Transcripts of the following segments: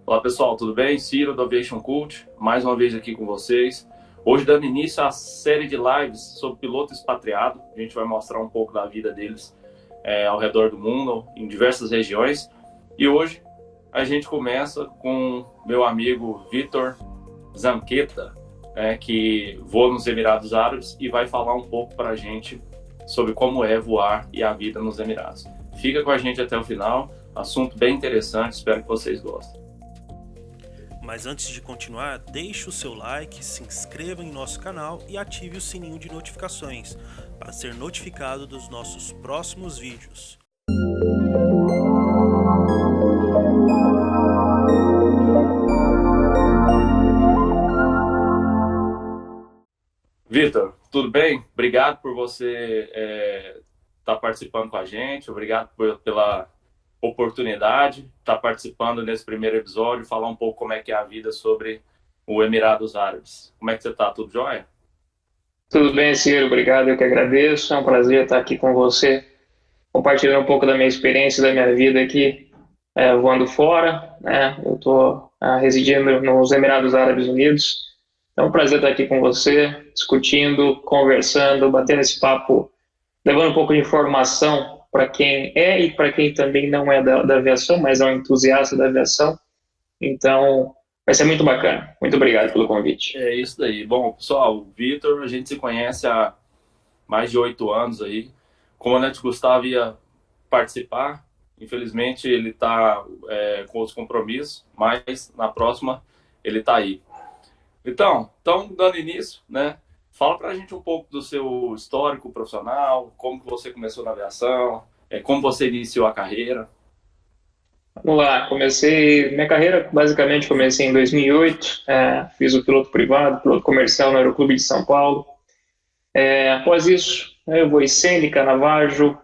Olá pessoal, tudo bem? Ciro do Aviation Cult, mais uma vez aqui com vocês. Hoje dando início à série de lives sobre piloto expatriado. A gente vai mostrar um pouco da vida deles ao redor do mundo, em diversas regiões. E hoje a gente começa com meu amigo Vitor Zanqueta, que voa nos Emirados Árabes e vai falar um pouco para a gente sobre como é voar e a vida nos Emirados. Fica com a gente até o final, assunto bem interessante, espero que vocês gostem. Mas antes de continuar, deixe o seu like, se inscreva em nosso canal e ative o sininho de notificações para ser notificado dos nossos próximos vídeos. Vitor, tudo bem? Obrigado por você estar participando com a gente, obrigado pela oportunidade, estar participando nesse primeiro episódio, falar um pouco como é que é a vida sobre o Emirados Árabes. Como é que você está? Tudo jóia? Tudo bem, Ciro, obrigado, eu que agradeço, é um prazer estar aqui com você, compartilhando um pouco da minha experiência, da minha vida aqui, voando fora, né? Eu estou residindo nos Emirados Árabes Unidos, é um prazer estar aqui com você, discutindo, conversando, batendo esse papo, levando um pouco de informação para quem é e para quem também não é da aviação, mas é um entusiasta da aviação. Então, vai ser muito bacana. Muito obrigado pelo convite. É isso daí. Bom, pessoal, o Vitor, a gente se conhece há mais de 8 anos aí. O comandante Gustavo ia participar. Infelizmente, ele está com os compromissos, mas na próxima ele está aí. Então, dando início, né? Fala pra gente um pouco do seu histórico profissional, como que você começou na aviação, como você iniciou a carreira. Vamos lá, minha carreira basicamente comecei em 2008, fiz o piloto privado, piloto comercial no Aeroclube de São Paulo. Após isso, eu voei Cênica, Navajo,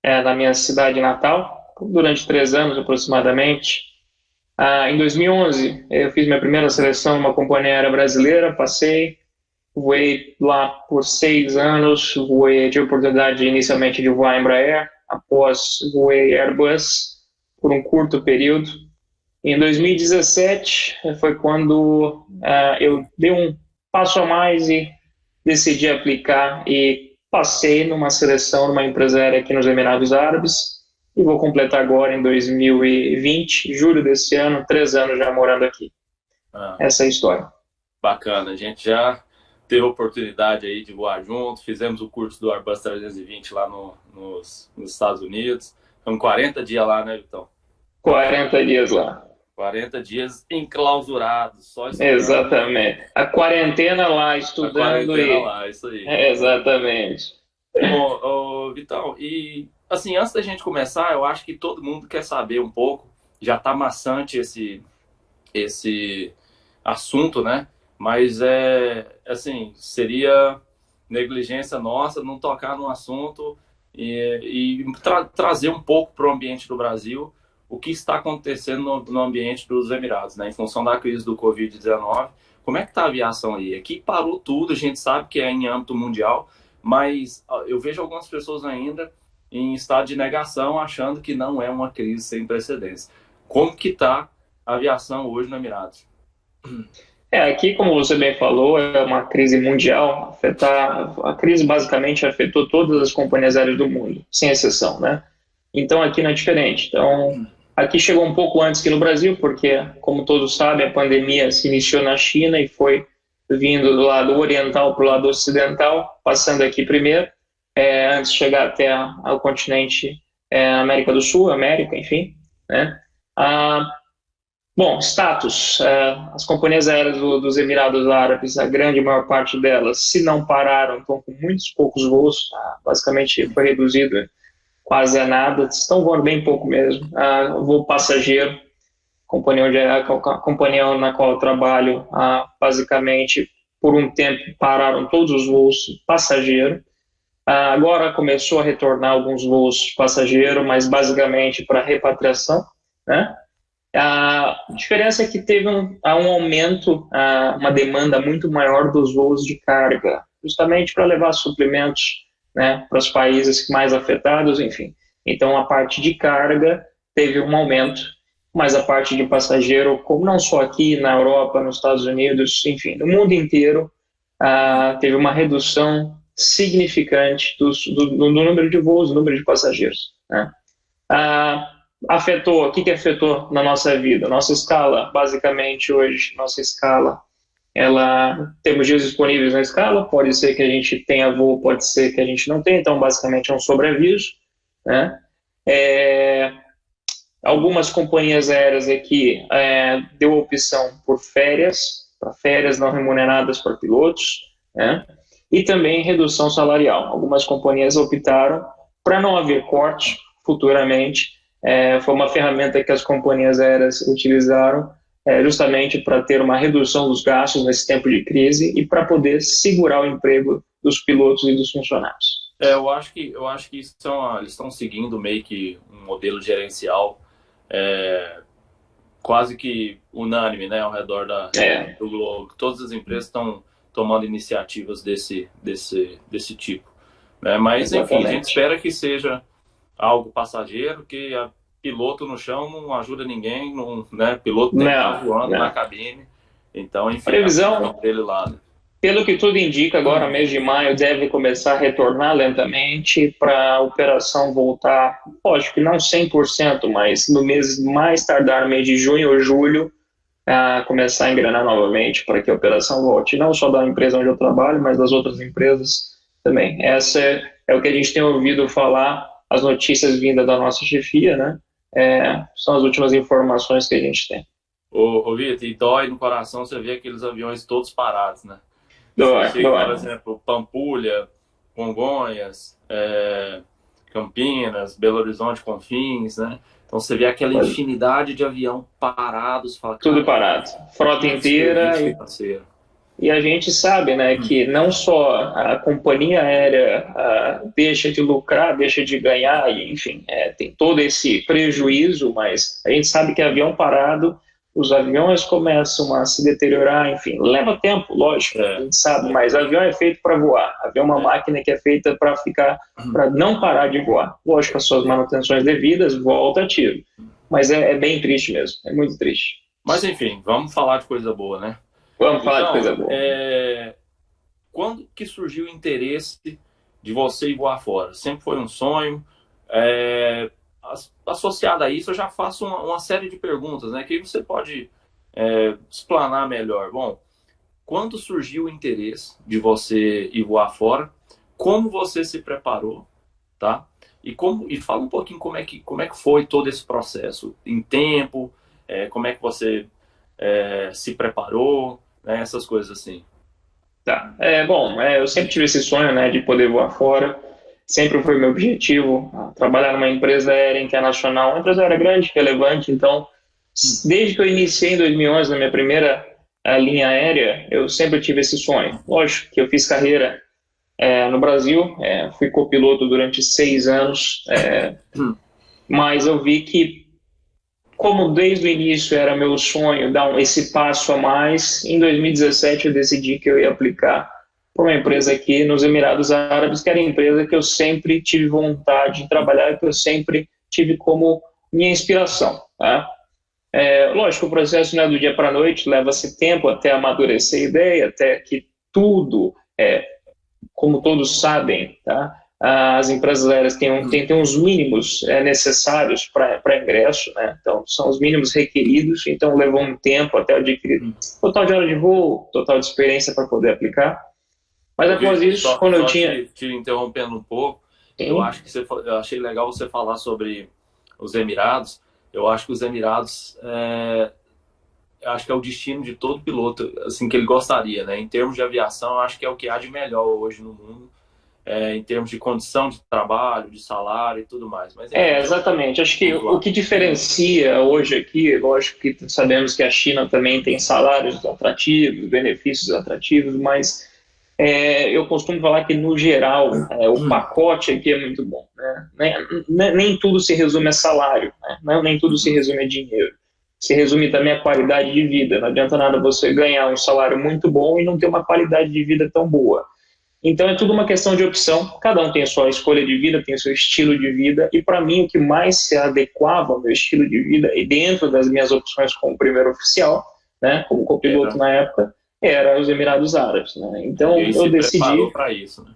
na minha cidade natal, durante 3 anos aproximadamente. Em 2011, eu fiz minha primeira seleção numa companhia aérea brasileira, passei, voei lá por 6 anos, tive a oportunidade inicialmente de voar Embraer, após voei Airbus por um curto período. Em 2017 foi quando eu dei um passo a mais e decidi aplicar e passei numa seleção numa empresa aérea aqui nos Emirados Árabes e vou completar agora em 2020, julho desse ano, 3 anos já morando aqui. Essa é a história. Bacana, a gente já teve a oportunidade aí de voar junto, fizemos o curso do Airbus 320 lá nos Estados Unidos. Ficamos 40 dias lá, né, Vitão? 40 dias lá. 40 dias enclausurados, só estudando. Exatamente. A quarentena lá, estudando. A quarentena lá, isso aí. Exatamente. Bom, Vitão, e assim, antes da gente começar, eu acho que todo mundo quer saber um pouco, já tá maçante esse assunto, né? Mas assim, seria negligência nossa não tocar no assunto e trazer um pouco para o ambiente do Brasil o que está acontecendo no ambiente dos Emirados, né? Em função da crise do Covid-19. Como é que está a aviação aí? Aqui parou tudo, a gente sabe que é em âmbito mundial, mas eu vejo algumas pessoas ainda em estado de negação, achando que não é uma crise sem precedentes. Como que está a aviação hoje no Emirados? Aqui, como você bem falou, é uma crise mundial. A crise basicamente afetou todas as companhias aéreas do mundo, sem exceção, né? Então, aqui não é diferente. Então, aqui chegou um pouco antes que no Brasil, porque, como todos sabem, a pandemia se iniciou na China e foi vindo do lado oriental para o lado ocidental, passando aqui primeiro, antes de chegar até ao continente América do Sul, América, enfim, né? Bom, status. As companhias aéreas dos Emirados Árabes, a maior parte delas, se não pararam, estão com muitos poucos voos, basicamente foi reduzido quase a nada, estão voando bem pouco mesmo. Voo passageiro, a companhia na qual eu trabalho, basicamente, por um tempo, pararam todos os voos passageiro. Agora começou a retornar alguns voos passageiro, mas basicamente para repatriação, né? A diferença é que teve um aumento, uma demanda muito maior dos voos de carga, justamente para levar suprimentos, né, para os países mais afetados, enfim. Então, a parte de carga teve um aumento mas a parte de passageiro, como não só aqui na Europa, nos Estados Unidos, enfim, no mundo inteiro, teve uma redução significante do número de voos, do número de passageiros, né? O que afetou na nossa vida? Nossa escala, basicamente hoje, nossa escala, temos dias disponíveis na escala, pode ser que a gente tenha voo, pode ser que a gente não tenha, então basicamente é um sobreaviso, né? Algumas companhias aéreas aqui deu opção por para férias não remuneradas para pilotos, né? E também redução salarial. Algumas companhias optaram para não haver corte futuramente. Foi uma ferramenta que as companhias aéreas utilizaram justamente para ter uma redução dos gastos nesse tempo de crise e para poder segurar o emprego dos pilotos e dos funcionários. Eu acho que eles estão seguindo meio que um modelo gerencial quase que unânime, né, ao redor do globo. Todas as empresas estão tomando iniciativas desse tipo, né? Mas, Exatamente. enfim, a gente espera que seja algo passageiro, que piloto no chão não ajuda ninguém, né? Piloto tem que estar voando na cabine. Então, enfim, previsão dele lá, né? Pelo que tudo indica, agora, mês de maio, deve começar a retornar lentamente para a operação voltar, lógico que não 100%, mas no mês mais tardar, mês de junho ou julho, a começar a engrenar novamente para que a operação volte, não só da empresa onde eu trabalho, mas das outras empresas também. Essa é o que a gente tem ouvido falar, as notícias vindas da nossa chefia, né? São as últimas informações que a gente tem. Ô Vitor, e dói no coração você ver aqueles aviões todos parados, né? Dói. Por exemplo, Pampulha, Congonhas, Campinas, Belo Horizonte, Confins, né? Então você vê aquela infinidade de avião parados. Fala, tudo parado. Frota inteira. E a gente sabe, né, que não só a companhia aérea deixa de lucrar, deixa de ganhar, e, enfim, tem todo esse prejuízo, mas a gente sabe que avião parado, os aviões começam a se deteriorar, enfim, leva tempo, lógico, a gente sabe, mas avião é feito para voar, avião é uma máquina que é feita para não parar de voar. Lógico, as suas manutenções devidas, volta ativo, mas é bem triste mesmo, é muito triste. Mas enfim, vamos falar de coisa boa, né? Vamos falar de coisa boa. Quando que surgiu o interesse de você ir voar fora? Sempre foi um sonho? Associado a isso, eu já faço uma série de perguntas, né? Que você pode explanar melhor. Bom, quando surgiu o interesse de você ir voar fora? Como você se preparou, tá? E fala um pouquinho como é que foi todo esse processo em tempo, como é que você se preparou, né? Essas coisas assim. Tá. Eu sempre tive esse sonho, né, de poder voar fora. Sempre foi meu objetivo, trabalhar numa empresa aérea internacional, uma empresa aérea grande, relevante. Então, desde que eu iniciei em 2011, na minha primeira linha aérea, eu sempre tive esse sonho. Lógico que eu fiz carreira no Brasil, fui copiloto durante 6 anos, mas eu vi que, como desde o início era meu sonho dar esse passo a mais, em 2017 eu decidi que eu ia aplicar para uma empresa aqui nos Emirados Árabes, que era a empresa que eu sempre tive vontade de trabalhar, que eu sempre tive como minha inspiração. Tá? Lógico, o processo não é do dia para a noite, leva-se tempo até amadurecer a ideia, até que tudo, como todos sabem, tá? As empresas aéreas têm uns mínimos necessários para ingresso, né? Então, são os mínimos requeridos, então levou um tempo até adquirir total de hora de voo, total de experiência para poder aplicar. Mas após isso, quando eu tinha... Te interrompendo um pouco, eu achei legal você falar sobre os Emirados. Eu acho que os Emirados acho que é o destino de todo piloto, assim, que ele gostaria, né? Em termos de aviação, eu acho que é o que há de melhor hoje no mundo. Em termos de condição de trabalho, de salário e tudo mais. Mas, exatamente. Acho que o que diferencia hoje aqui, lógico que sabemos que a China também tem salários atrativos, benefícios atrativos, mas eu costumo falar que, no geral, o pacote aqui é muito bom. Né? Nem tudo se resume a salário, né? Nem tudo se resume a dinheiro. Se resume também a qualidade de vida. Não adianta nada você ganhar um salário muito bom e não ter uma qualidade de vida tão boa. Então é tudo uma questão de opção, cada um tem a sua escolha de vida, tem o seu estilo de vida, e para mim o que mais se adequava ao meu estilo de vida, e dentro das minhas opções como primeiro oficial, né, como copiloto na época, era os Emirados Árabes. Né? Então E eu se decidi, preparou para isso, né?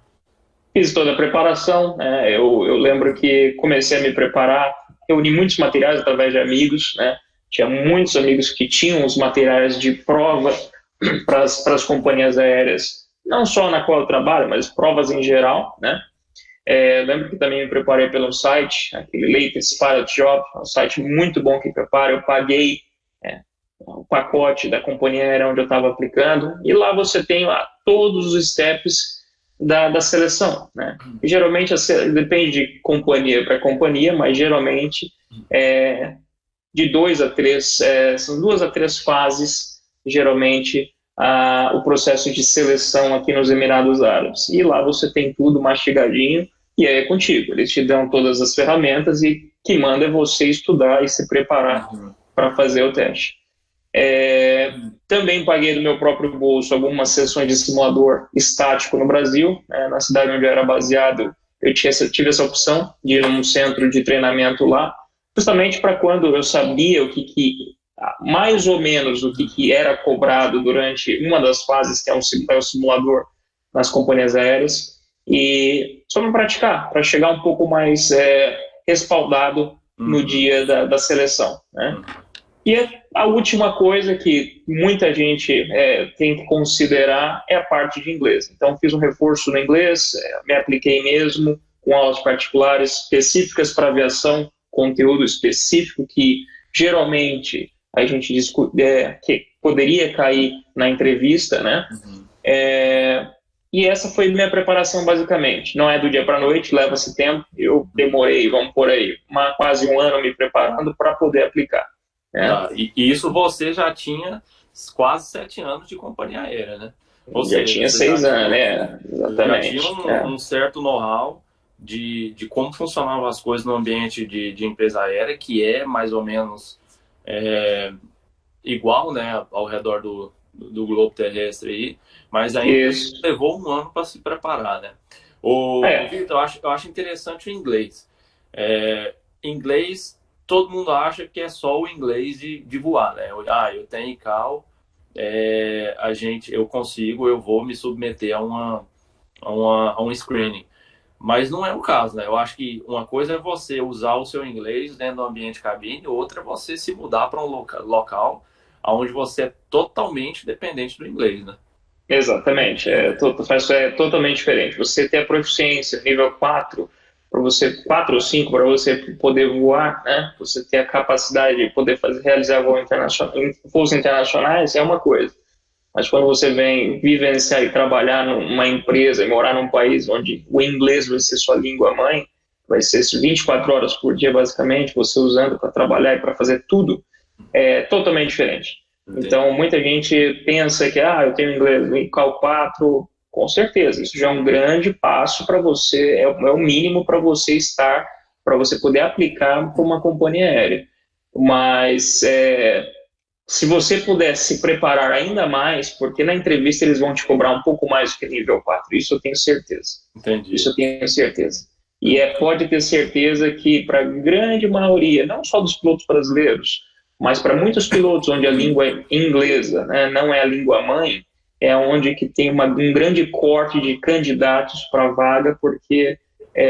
fiz toda a preparação, né? Eu lembro que comecei a me preparar, reuni muitos materiais através de amigos, né? Tinha muitos amigos que tinham os materiais de prova para as companhias aéreas, não só na qual eu trabalho, mas provas em geral, né? Lembro que também me preparei pelo site, aquele Latest Pilot Job, um site muito bom que prepara. Eu paguei o pacote da companhia aérea onde eu estava aplicando, e lá você tem lá todos os steps da seleção, né? E geralmente depende de companhia para companhia, mas geralmente de 2 a 3, são 2 a 3 fases, geralmente, o processo de seleção aqui nos Emirados Árabes. E lá você tem tudo mastigadinho, e aí é contigo. Eles te dão todas as ferramentas e que manda é você estudar e se preparar para fazer o teste. Também paguei do meu próprio bolso algumas sessões de simulador estático no Brasil, na cidade onde eu era baseado. Eu tive essa opção de ir num centro de treinamento lá, justamente para quando eu sabia o que mais ou menos o que era cobrado durante uma das fases, que é o simulador nas companhias aéreas, e só para praticar, para chegar um pouco mais respaldado no dia da seleção, né? E a última coisa que muita gente tem que considerar é a parte de inglês. Então, fiz um reforço no inglês, me apliquei mesmo, com aulas particulares específicas para aviação, conteúdo específico que geralmente a gente discute, que poderia cair na entrevista, né? E essa foi minha preparação, basicamente. Não é do dia para a noite, leva-se tempo. Eu demorei, vamos por aí, quase um ano me preparando para poder aplicar. E isso você já tinha quase 7 anos de companhia aérea, né? Ou já tinha 6 anos, né? Exatamente. Já tinha um certo know-how de como funcionavam as coisas no ambiente de empresa aérea, que é mais ou menos igual, né, ao redor do globo terrestre aí, mas ainda levou um ano para se preparar, né? Victor, eu acho interessante o inglês. Inglês, todo mundo acha que é só o inglês de voar, né? Eu tenho ICAO, eu vou me submeter a um screening. Mas não é o caso, né? Eu acho que uma coisa é você usar o seu inglês dentro do ambiente de cabine, outra é você se mudar para um local onde você é totalmente dependente do inglês, né? Exatamente, é totalmente diferente. Você ter a proficiência nível 4, 4 ou 5 para você poder voar, né? Você ter a capacidade de poder realizar voos internacionais é uma coisa. Mas quando você vem vivenciar e trabalhar numa empresa e morar num país onde o inglês vai ser sua língua mãe, vai ser 24 horas por dia, basicamente, você usando para trabalhar e para fazer tudo, é totalmente diferente. Entendi. Então, muita gente pensa que, eu tenho inglês no ICAO 4, com certeza, isso já é um grande passo para você, é o mínimo para você estar, para você poder aplicar para uma companhia aérea. Mas se você puder se preparar ainda mais, porque na entrevista eles vão te cobrar um pouco mais do que nível 4, isso eu tenho certeza. Entendi. Isso eu tenho certeza. E pode ter certeza que para a grande maioria, não só dos pilotos brasileiros, mas para muitos pilotos onde a língua é inglesa, né, não é a língua mãe, é onde que tem um grande corte de candidatos para a vaga, porque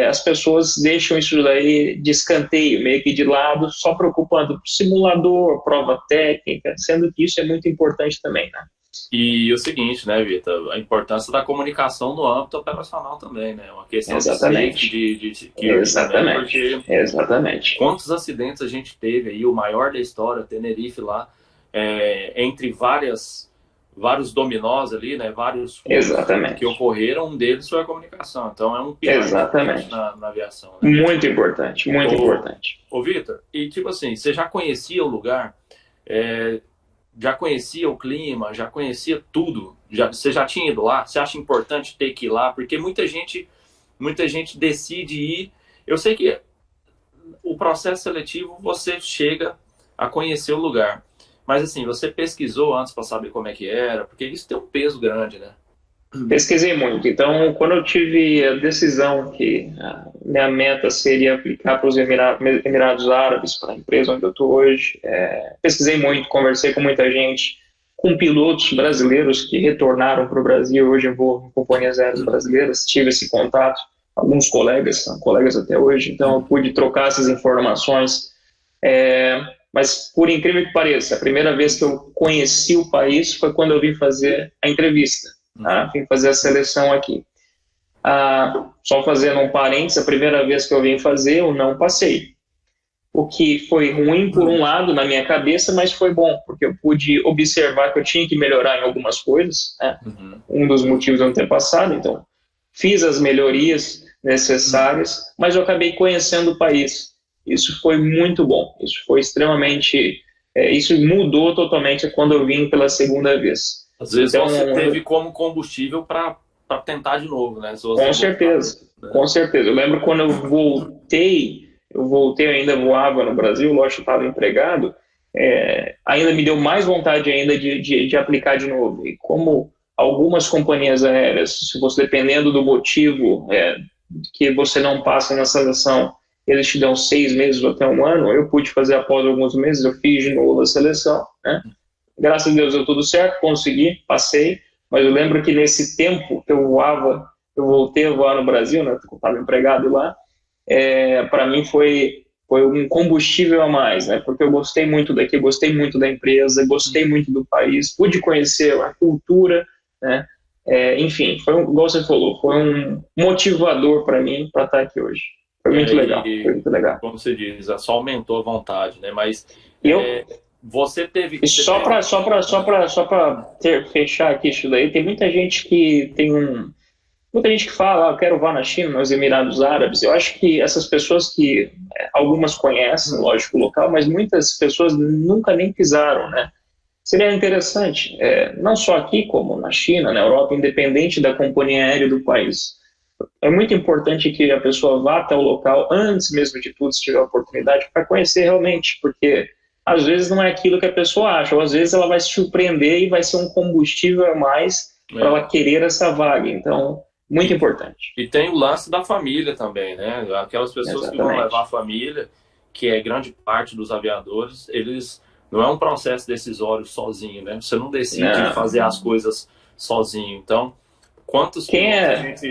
as pessoas deixam isso daí de escanteio, meio que de lado, só preocupando com simulador, prova técnica, sendo que isso é muito importante também, né? E o seguinte, né, Vitor, a importância da comunicação no âmbito operacional também, né? Uma questão Exatamente. de security. Exatamente. Também, porque exatamente. Quantos acidentes a gente teve aí, o maior da história, Tenerife lá, entre vários dominós ali, né? Vários Exatamente. que ocorreram, um deles foi a comunicação. Então é um pilar importante na aviação. Né? Muito importante, muito importante. Ô Vitor, e tipo assim, você já conhecia o lugar? Já conhecia o clima, já conhecia tudo, você já tinha ido lá? Você acha importante ter que ir lá? Porque muita gente decide ir. Eu sei que o processo seletivo você chega a conhecer o lugar, mas assim, você pesquisou antes para saber como é que era, porque isso tem um peso grande, né? Pesquisei muito. Então, quando eu tive a decisão que a minha meta seria aplicar para os Emirados Árabes, para a empresa onde eu estou hoje, pesquisei muito, conversei com muita gente, com pilotos brasileiros que retornaram para o Brasil. Hoje eu vou em companhias aéreas brasileiras, tive esse contato, alguns colegas, são colegas até hoje, então eu pude trocar essas informações. Mas, por incrível que pareça, a primeira vez que eu conheci o país foi quando eu vim fazer a entrevista. Vim fazer a seleção aqui. Só fazendo um parênteses, a primeira vez que eu vim fazer, eu não passei. O que foi ruim, por um lado, na minha cabeça, mas foi bom, porque eu pude observar que eu tinha que melhorar em algumas coisas, né? Um dos motivos de eu não ter passado, então fiz as melhorias necessárias, mas eu acabei conhecendo o país. Isso foi muito bom, isso foi extremamente... isso mudou totalmente quando eu vim pela segunda vez. Às vezes então, você teve como combustível para tentar de novo, né? Com certeza, né? Com certeza. Eu lembro quando eu voltei ainda voava no Brasil, lógico, estava empregado, ainda me deu mais vontade ainda de aplicar de novo. E como algumas companhias aéreas, se você, dependendo do motivo que você não passa na seleção, eles te dão 6 meses ou até 1 ano, eu pude fazer após alguns meses, eu fiz de novo a seleção, né? Graças a Deus deu tudo certo, consegui, passei, mas eu lembro que nesse tempo que eu voava, eu voltei a voar no Brasil, né, eu estava empregado lá, para mim foi um combustível a mais, né, porque eu gostei muito daqui, gostei muito da empresa, gostei muito do país, pude conhecer a cultura, né, enfim, igual você falou, foi um motivador para mim para estar aqui hoje. Foi muito legal, foi muito legal. Como você diz, só aumentou a vontade, né, mas... Você teve... Só para fechar aqui isso daí, tem muita gente que muita gente que fala, eu quero voar na China, nos Emirados Árabes. Eu acho que essas pessoas que algumas conhecem, lógico, o local, mas muitas pessoas nunca nem pisaram, né? Seria interessante, não só aqui, como na China, na Europa, independente da companhia aérea do país. É muito importante que a pessoa vá até o local antes mesmo de tudo, se tiver oportunidade, para conhecer realmente, porque às vezes não é aquilo que a pessoa acha, ou às vezes ela vai se surpreender e vai ser um combustível a mais para ela querer essa vaga. Então, muito importante. E tem o lance da família também, né? Aquelas pessoas que vão levar a família, que é grande parte dos aviadores, eles não é um processo decisório sozinho, né? Você não decide fazer as coisas sozinho. Então, quantos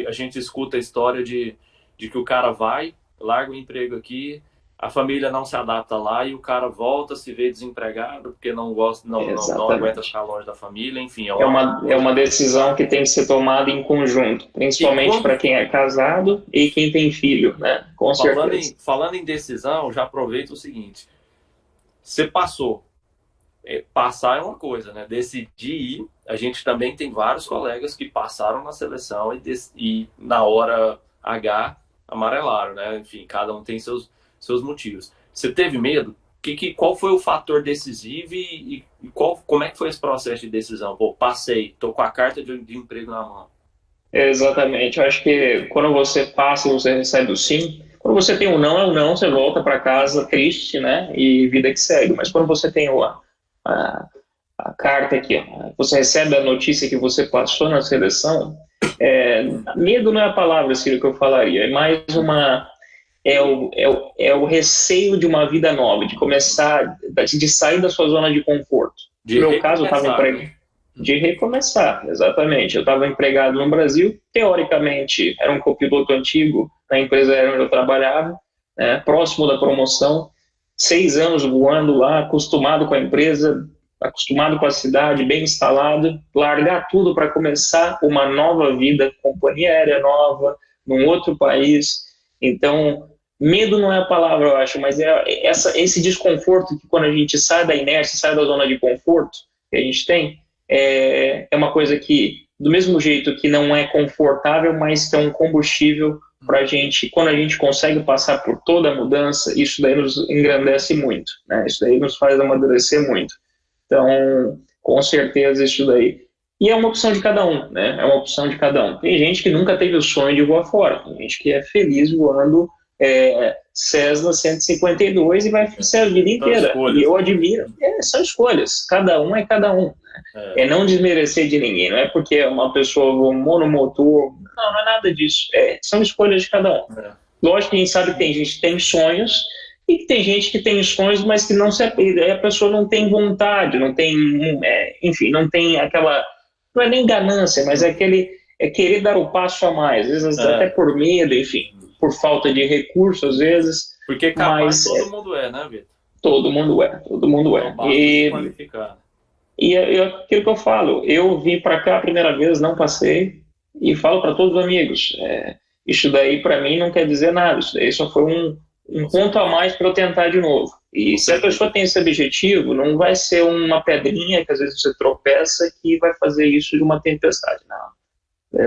a gente escuta a história de que o cara vai, larga o emprego aqui, a família não se adapta lá e o cara volta, se vê desempregado porque não aguenta ficar longe da família, enfim. É uma decisão que tem que ser tomada em conjunto, principalmente para quem é casado e quem tem filho, né? Com certeza. Falando em decisão, já aproveita o seguinte, você passou, passar é uma coisa, né? Decidir ir, a gente também tem vários colegas que passaram na seleção e na hora H amarelaram, né? Enfim, cada um tem seus motivos. Você teve medo? Qual foi o fator decisivo e como é que foi esse processo de decisão? Pô, passei, tô com a carta de emprego na mão. Exatamente. Eu acho que quando você passa, você recebe o sim. Quando você tem um não, é um não, você volta para casa triste, né? E vida que segue. Mas quando você tem a carta aqui, ó, você recebe a notícia que você passou na seleção, medo não é a palavra, Ciro, que eu falaria. É mais o receio de uma vida nova, de começar, de sair da sua zona de conforto. No meu caso, eu estava empregado. De recomeçar, exatamente. Eu estava empregado no Brasil, teoricamente, era um copiloto antigo na empresa aérea onde eu trabalhava, próximo da promoção, 6 anos voando lá, acostumado com a empresa, acostumado com a cidade, bem instalado, largar tudo para começar uma nova vida, companhia aérea nova, num outro país. Então, medo não é a palavra, eu acho, mas esse desconforto que quando a gente sai da inércia, sai da zona de conforto que a gente tem, é uma coisa que, do mesmo jeito que não é confortável, mas que é um combustível para a gente, quando a gente consegue passar por toda a mudança, isso daí nos engrandece muito, né? Isso daí nos faz amadurecer muito. Então, com certeza isso daí. E é uma opção de cada um, né? É uma opção de cada um. Tem gente que nunca teve o sonho de voar fora, tem gente que é feliz voando Cessna 152 e vai ser a vida inteira. Escolhas, e eu admiro. São escolhas. Cada um é cada um. É não desmerecer de ninguém. Não é porque é uma pessoa monomotor. Não é nada disso. São escolhas de cada um. Lógico que a gente sabe que tem gente que tem sonhos e que tem gente que tem sonhos, mas que não se a pessoa não tem vontade, não tem, enfim, não tem aquela, não é nem ganância, mas é querer dar o passo a mais, às vezes até por medo, enfim, por falta de recursos, às vezes. Porque capaz todo mundo né, Vitor? Todo mundo é. Não basta se qualificar. E aquilo que eu falo, eu vim para cá a primeira vez, não passei, e falo para todos os amigos, isso daí para mim não quer dizer nada, isso daí só foi um ponto a mais para eu tentar de novo. E se a pessoa tem esse objetivo, não vai ser uma pedrinha que às vezes você tropeça que vai fazer isso de uma tempestade, não.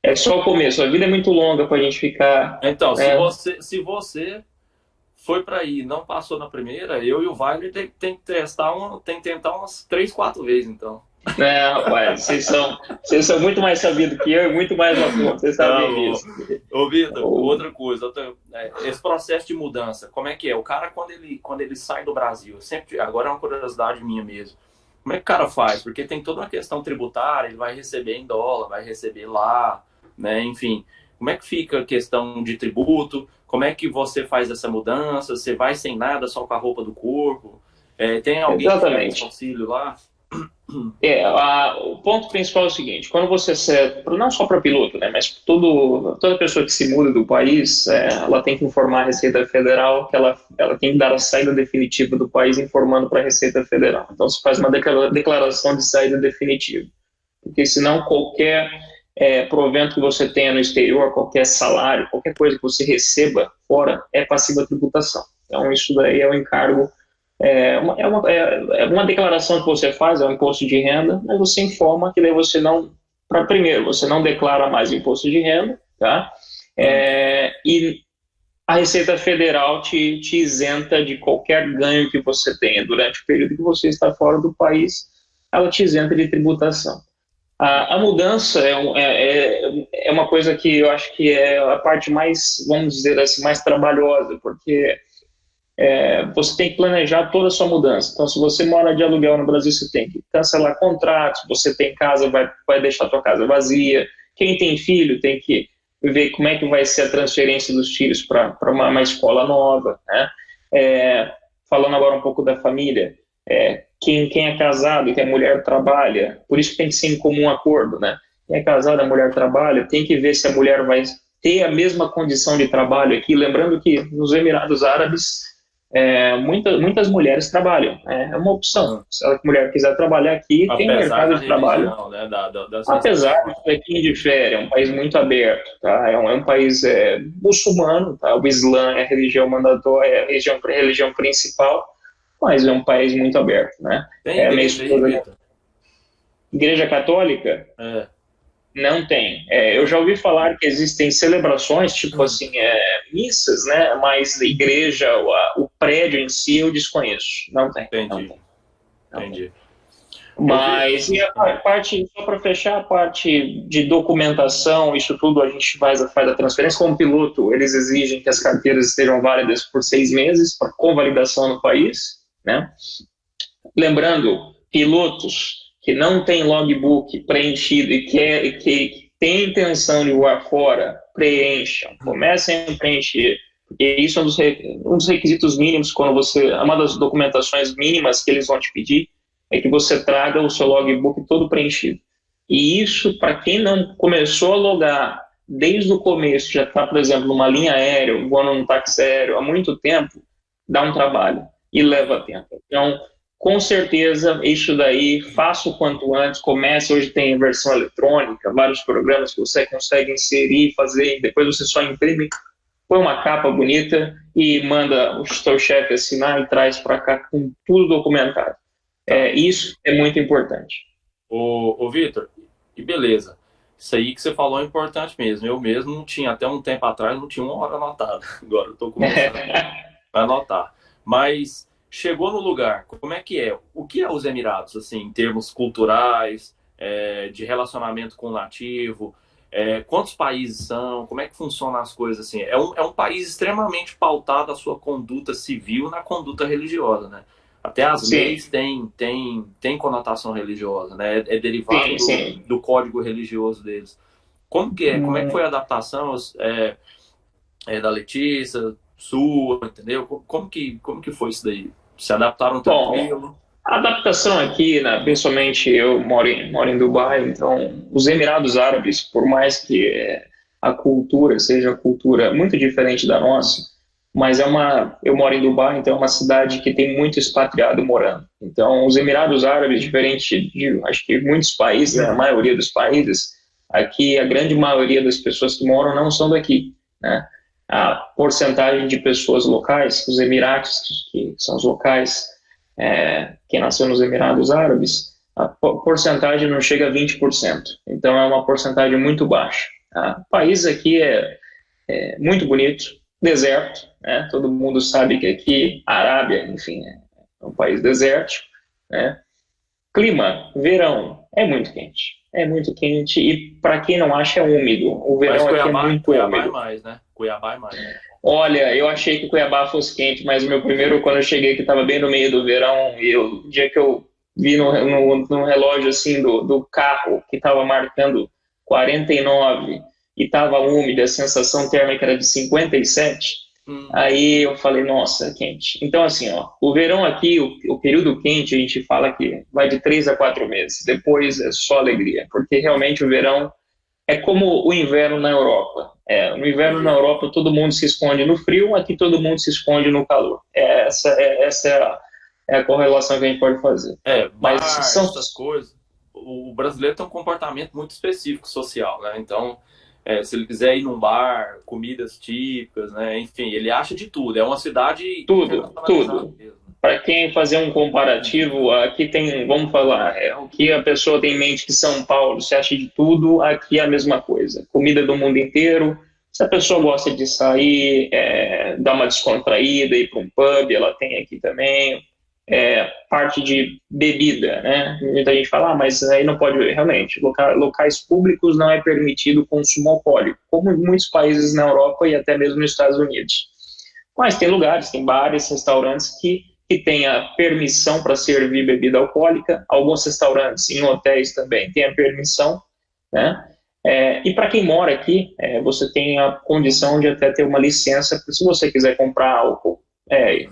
É só o começo. A vida é muito longa para a gente ficar... Então, se você foi para aí, não passou na primeira, eu e o Wagner tem que tentar umas 3, 4 vezes, então. Vocês são muito mais sabidos que eu e muito mais ator, vocês sabem disso. Ô, Vitor, outra coisa, esse processo de mudança, como é que é? O cara, quando ele sai do Brasil, agora é uma curiosidade minha mesmo, como é que o cara faz? Porque tem toda uma questão tributária, ele vai receber em dólar, vai receber lá, né? Enfim, como é que fica a questão de tributo? Como é que você faz essa mudança? Você vai sem nada, só com a roupa do corpo? Tem alguém que faz auxílio lá? O ponto principal é o seguinte: quando você não só para piloto, né, mas toda pessoa que se muda do país, ela tem que informar a Receita Federal que ela tem que dar a saída definitiva do país, informando para a Receita Federal. Então se faz uma declaração de saída definitiva, porque senão qualquer provento que você tenha no exterior, qualquer salário, qualquer coisa que você receba fora é passiva à tributação. Então isso daí é um encargo. É uma declaração que você faz, é um imposto de renda, mas você informa que daí você não declara mais imposto de renda, tá? E a Receita Federal te isenta de qualquer ganho que você tenha durante o período que você está fora do país, ela te isenta de tributação. A mudança é uma coisa que eu acho que é a parte mais, vamos dizer assim, mais trabalhosa, porque você tem que planejar toda a sua mudança. Então, se você mora de aluguel no Brasil, você tem que cancelar contratos. Você tem casa, vai deixar a sua casa vazia. Quem tem filho tem que ver como é que vai ser a transferência dos filhos para uma escola nova, né? Falando agora um pouco da família, quem é casado e que a mulher trabalha, por isso tem que ser em comum acordo, né? Quem é casado, a mulher trabalha, tem que ver se a mulher vai ter a mesma condição de trabalho aqui. Lembrando que nos Emirados Árabes muitas mulheres trabalham, é uma opção. Se a mulher quiser trabalhar aqui, tem mercado de trabalho. Religião, né? Apesar de que aqui difere, é um país muito aberto, tá? É um país muçulmano, tá? O Islã é a religião mandatória, é a religião principal, mas é um país muito aberto, né? Tem igreja, Igreja Católica? Não tem. Eu já ouvi falar que existem celebrações, tipo assim, missas, né? Mas a igreja, o prédio em si, eu desconheço. Não tem. Entendi. Mas e a parte, só para fechar, a parte de documentação, isso tudo a gente faz a transferência. Como piloto, eles exigem que as carteiras estejam válidas por 6 meses, para convalidação no país, né? Lembrando, pilotos que não tem logbook preenchido e que tem intenção de voar fora, preencham, comecem a preencher, porque isso é um dos requisitos mínimos quando uma das documentações mínimas que eles vão te pedir é que você traga o seu logbook todo preenchido. E isso, para quem não começou a logar desde o começo, já está, por exemplo, numa linha aérea, voando num táxi aéreo há muito tempo, dá um trabalho e leva tempo. Então, com certeza, isso daí, faça o quanto antes, comece, hoje tem versão eletrônica, vários programas que você consegue inserir, fazer, depois você só imprime, põe uma capa bonita e manda o seu chefe assinar e traz para cá com tudo documentado. Isso é muito importante. Ô Vitor, e beleza, isso aí que você falou é importante mesmo. Eu mesmo não tinha, até um tempo atrás, não tinha uma hora anotada. Agora eu estou começando a anotar. Mas chegou no lugar, como é que é? O que é os Emirados, assim, em termos culturais, de relacionamento com o nativo? Quantos países são? Como é que funcionam as coisas assim? É um país extremamente pautado a sua conduta civil na conduta religiosa, né? Até as Sim, leis têm conotação religiosa, né? É derivado sim, sim. do código religioso deles. Como que é? Como é que Hum, foi a adaptação da Letícia, sua, entendeu? Como que foi isso daí? Se adaptaram bom, tranquilo? a adaptação aqui, né, principalmente eu moro em Dubai, então os Emirados Árabes, por mais que a cultura seja uma cultura muito diferente da nossa, mas eu moro em Dubai, então é uma cidade que tem muito expatriado morando. Então os Emirados Árabes, diferente de, acho que muitos países, né, a maioria dos países, aqui a grande maioria das pessoas que moram não são daqui, né? A porcentagem de pessoas locais, os Emiratos, que são os locais, quem nasceu nos Emirados Árabes, a porcentagem não chega a 20%. Então é uma porcentagem muito baixa. Tá? O país aqui é muito bonito, deserto, né? Todo mundo sabe que aqui, a Arábia, enfim, é um país desértico, né? Clima, verão, é muito quente. É muito quente e, para quem não acha, é úmido. O Mas verão aqui é muito Cuiabá é úmido. mais, né? Cuiabá é mais. Olha, eu achei que Cuiabá fosse quente, mas o meu primeiro, quando eu cheguei, que estava bem no meio do verão, e o dia que eu vi no relógio, assim, do carro, que estava marcando 49 e estava úmido, a sensação térmica era de 57, Hum, aí eu falei, nossa, é quente. Então, assim, ó, o verão aqui, o período quente, a gente fala que vai de 3 a 4 meses, depois é só alegria, porque realmente o verão é como o inverno na Europa. No inverno na entendi. Europa todo mundo se esconde no frio, aqui todo mundo se esconde no calor. Essa é a correlação que a gente pode fazer. Mas Bar, são essas coisas. O brasileiro tem um comportamento muito específico social, né? Então, se ele quiser ir num bar, comidas típicas, né? Enfim, ele acha de tudo. É uma cidade tudo, internacionalizada tudo. mesmo. Para quem fazer um comparativo, aqui tem, vamos falar, o que a pessoa tem em mente que São Paulo se acha de tudo, aqui é a mesma coisa. Comida do mundo inteiro. Se a pessoa gosta de sair, dar uma descontraída, ir para um pub, ela tem aqui também. Parte de bebida, né? Muita gente fala, mas aí não pode, realmente, locais públicos não é permitido o consumo alcoólico, como em muitos países na Europa e até mesmo nos Estados Unidos. Mas tem lugares, tem bares, restaurantes que têm a permissão para servir bebida alcoólica, alguns restaurantes em hotéis também têm a permissão, né? E para quem mora aqui, você tem a condição de até ter uma licença, se você quiser comprar álcool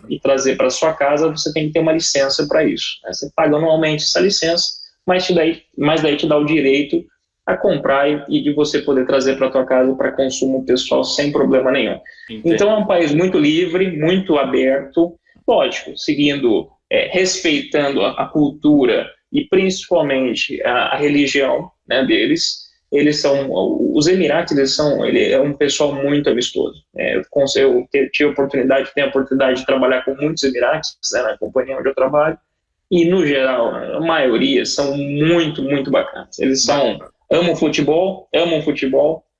e trazer para sua casa, você tem que ter uma licença para isso, né? Você paga anualmente essa licença, mas daí te dá o direito a comprar e de você poder trazer para tua casa para consumo pessoal sem problema nenhum. Então é Entendi. um país muito livre, muito aberto, lógico, seguindo, respeitando a cultura e principalmente a religião, né, deles. Eles são, os Emirados, ele é um pessoal muito amistoso. Eu tenho a oportunidade de trabalhar com muitos Emirados, né, na companhia onde eu trabalho, e no geral, a maioria são muito, muito bacanas. Eles Bacana. amam futebol.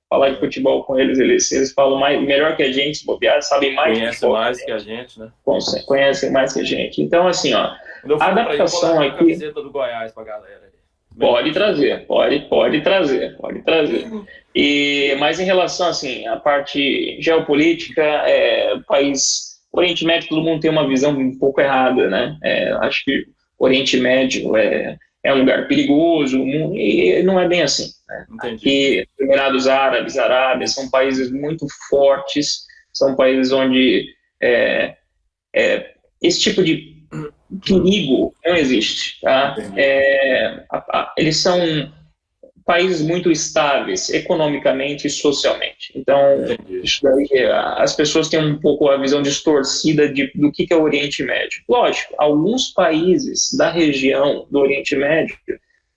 Falar de É. futebol com eles falam melhor que a gente, se bobear, sabem mais de Conhece futebol que mais a que a gente, gente, né? conhecem mais que a gente. Então, assim, ó, Quando eu a for para aí, eu vou adaptação levar a aqui camiseta do Goiás pra galera. Bem pode curtido. trazer, pode trazer, pode trazer. Mas em relação, assim, à parte geopolítica, o Oriente Médio, todo mundo tem uma visão um pouco errada, né? Acho que o Oriente Médio é um lugar perigoso, e não é bem assim, né? Entendi. Aqui, Emirados Árabes, Arábia, são países muito fortes, são países onde esse tipo de perigo não existe, tá? Entendi. Eles são países muito estáveis economicamente e socialmente. Então, Entendi. isso daí, as pessoas têm um pouco a visão distorcida do que é o Oriente Médio. Lógico, alguns países da região do Oriente Médio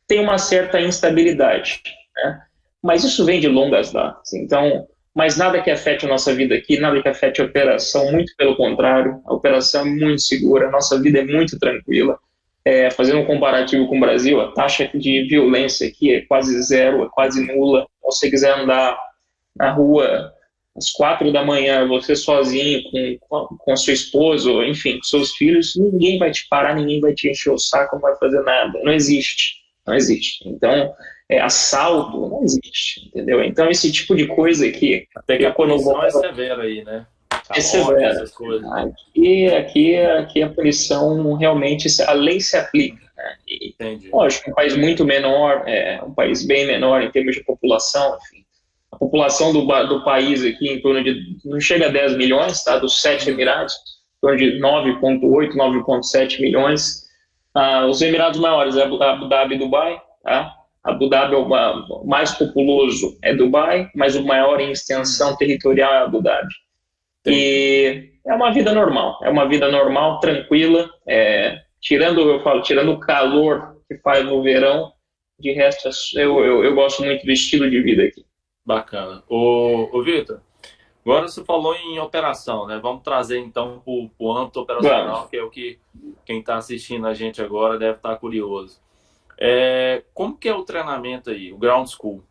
têm uma certa instabilidade, né? Mas isso vem de longas datas. Então, mas nada que afete a nossa vida aqui, nada que afete a operação, muito pelo contrário, a operação é muito segura, a nossa vida é muito tranquila. Fazendo um comparativo com o Brasil, a taxa de violência aqui é quase zero, é quase nula. Se você quiser andar na rua às 4 da manhã, você sozinho, com a sua esposa, enfim, com seus filhos, ninguém vai te parar, ninguém vai te encher o saco, não vai fazer nada. Não existe. Não existe. Então, assalto, não existe, entendeu? Então, esse tipo de coisa que Até que a quando punição é severa aí, né? é Calote, severa. essas coisas. Aqui a punição realmente, a lei se aplica, né? E, Entendi. lógico, um país muito menor, um país bem menor em termos de população, enfim. A população do país aqui em torno de, não chega a 10 milhões, tá? Dos 7 Emirados, em torno de 9,8, 9,7 milhões. Os Emirados maiores é Abu Dhabi e Dubai, tá? Abu Dhabi é o mais populoso é Dubai, mas o maior em extensão territorial é Abu Dhabi. Entendi. E é uma vida normal, tranquila, tirando o calor que faz no verão, de resto eu gosto muito do estilo de vida aqui. Bacana. Ô Vitor, agora você falou em operação, né? Vamos trazer então para o âmbito Vamos. operacional, que é o que quem está assistindo a gente agora deve estar curioso. Como que é o treinamento aí, o Ground School?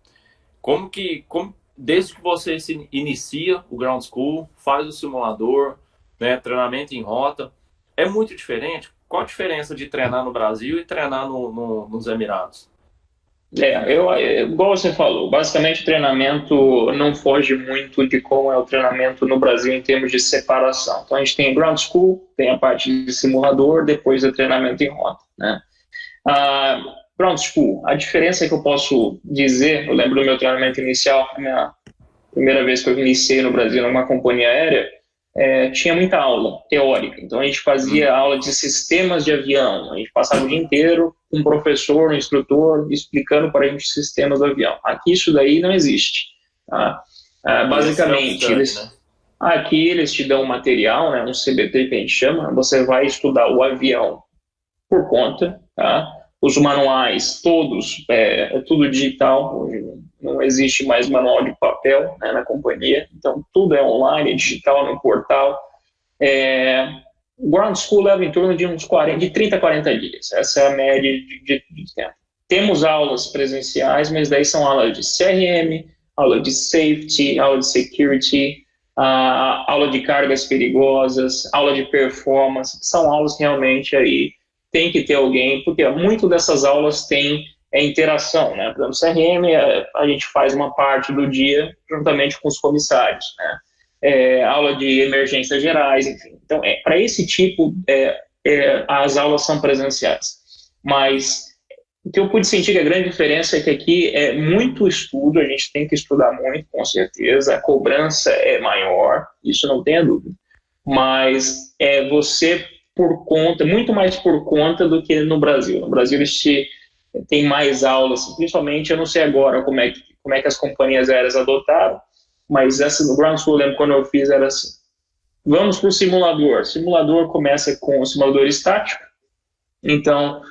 Desde que você se inicia o Ground School, faz o simulador, né, treinamento em rota, é muito diferente? Qual a diferença de treinar no Brasil e treinar nos Emirados? Igual você falou, basicamente o treinamento não foge muito de como é o treinamento no Brasil em termos de separação. Então a gente tem Ground School, tem a parte de simulador, depois o treinamento em rota, né? Ground School, a diferença que eu posso dizer, eu lembro do meu treinamento inicial, a minha primeira vez que eu iniciei no Brasil numa companhia aérea, tinha muita aula teórica. Então a gente fazia aula de sistemas de avião, a gente passava o dia inteiro com um professor, um instrutor, explicando para a gente os sistemas do avião. Aqui isso daí não existe. Tá? Basicamente, aqui eles te dão um material, né, um CBT que a gente chama, você vai estudar o avião por conta, tá? Os manuais, todos, é tudo digital, não existe mais manual de papel, né, na companhia, então tudo é online, é digital no portal. O Ground School leva em torno de de 30 a 40 dias, essa é a média de tempo. Temos aulas presenciais, mas daí são aulas de CRM, aula de safety, aula de security, aula de cargas perigosas, aula de performance, são aulas realmente aí tem que ter alguém, porque muito dessas aulas tem interação, né? Por exemplo, CRM, a gente faz uma parte do dia juntamente com os comissários, né? Aula de emergências gerais, enfim. Então, para esse tipo, as aulas são presenciais. Mas o que eu pude sentir que a grande diferença é que aqui é muito estudo, a gente tem que estudar muito, com certeza, a cobrança é maior, isso não tenha dúvida. Mas você por conta, muito mais por conta do que no Brasil. No Brasil eles têm mais aulas, principalmente, eu não sei agora como é que as companhias aéreas adotaram, mas essa no Ground School, lembro quando eu fiz, era assim, vamos para o simulador. O simulador começa com o simulador estático, então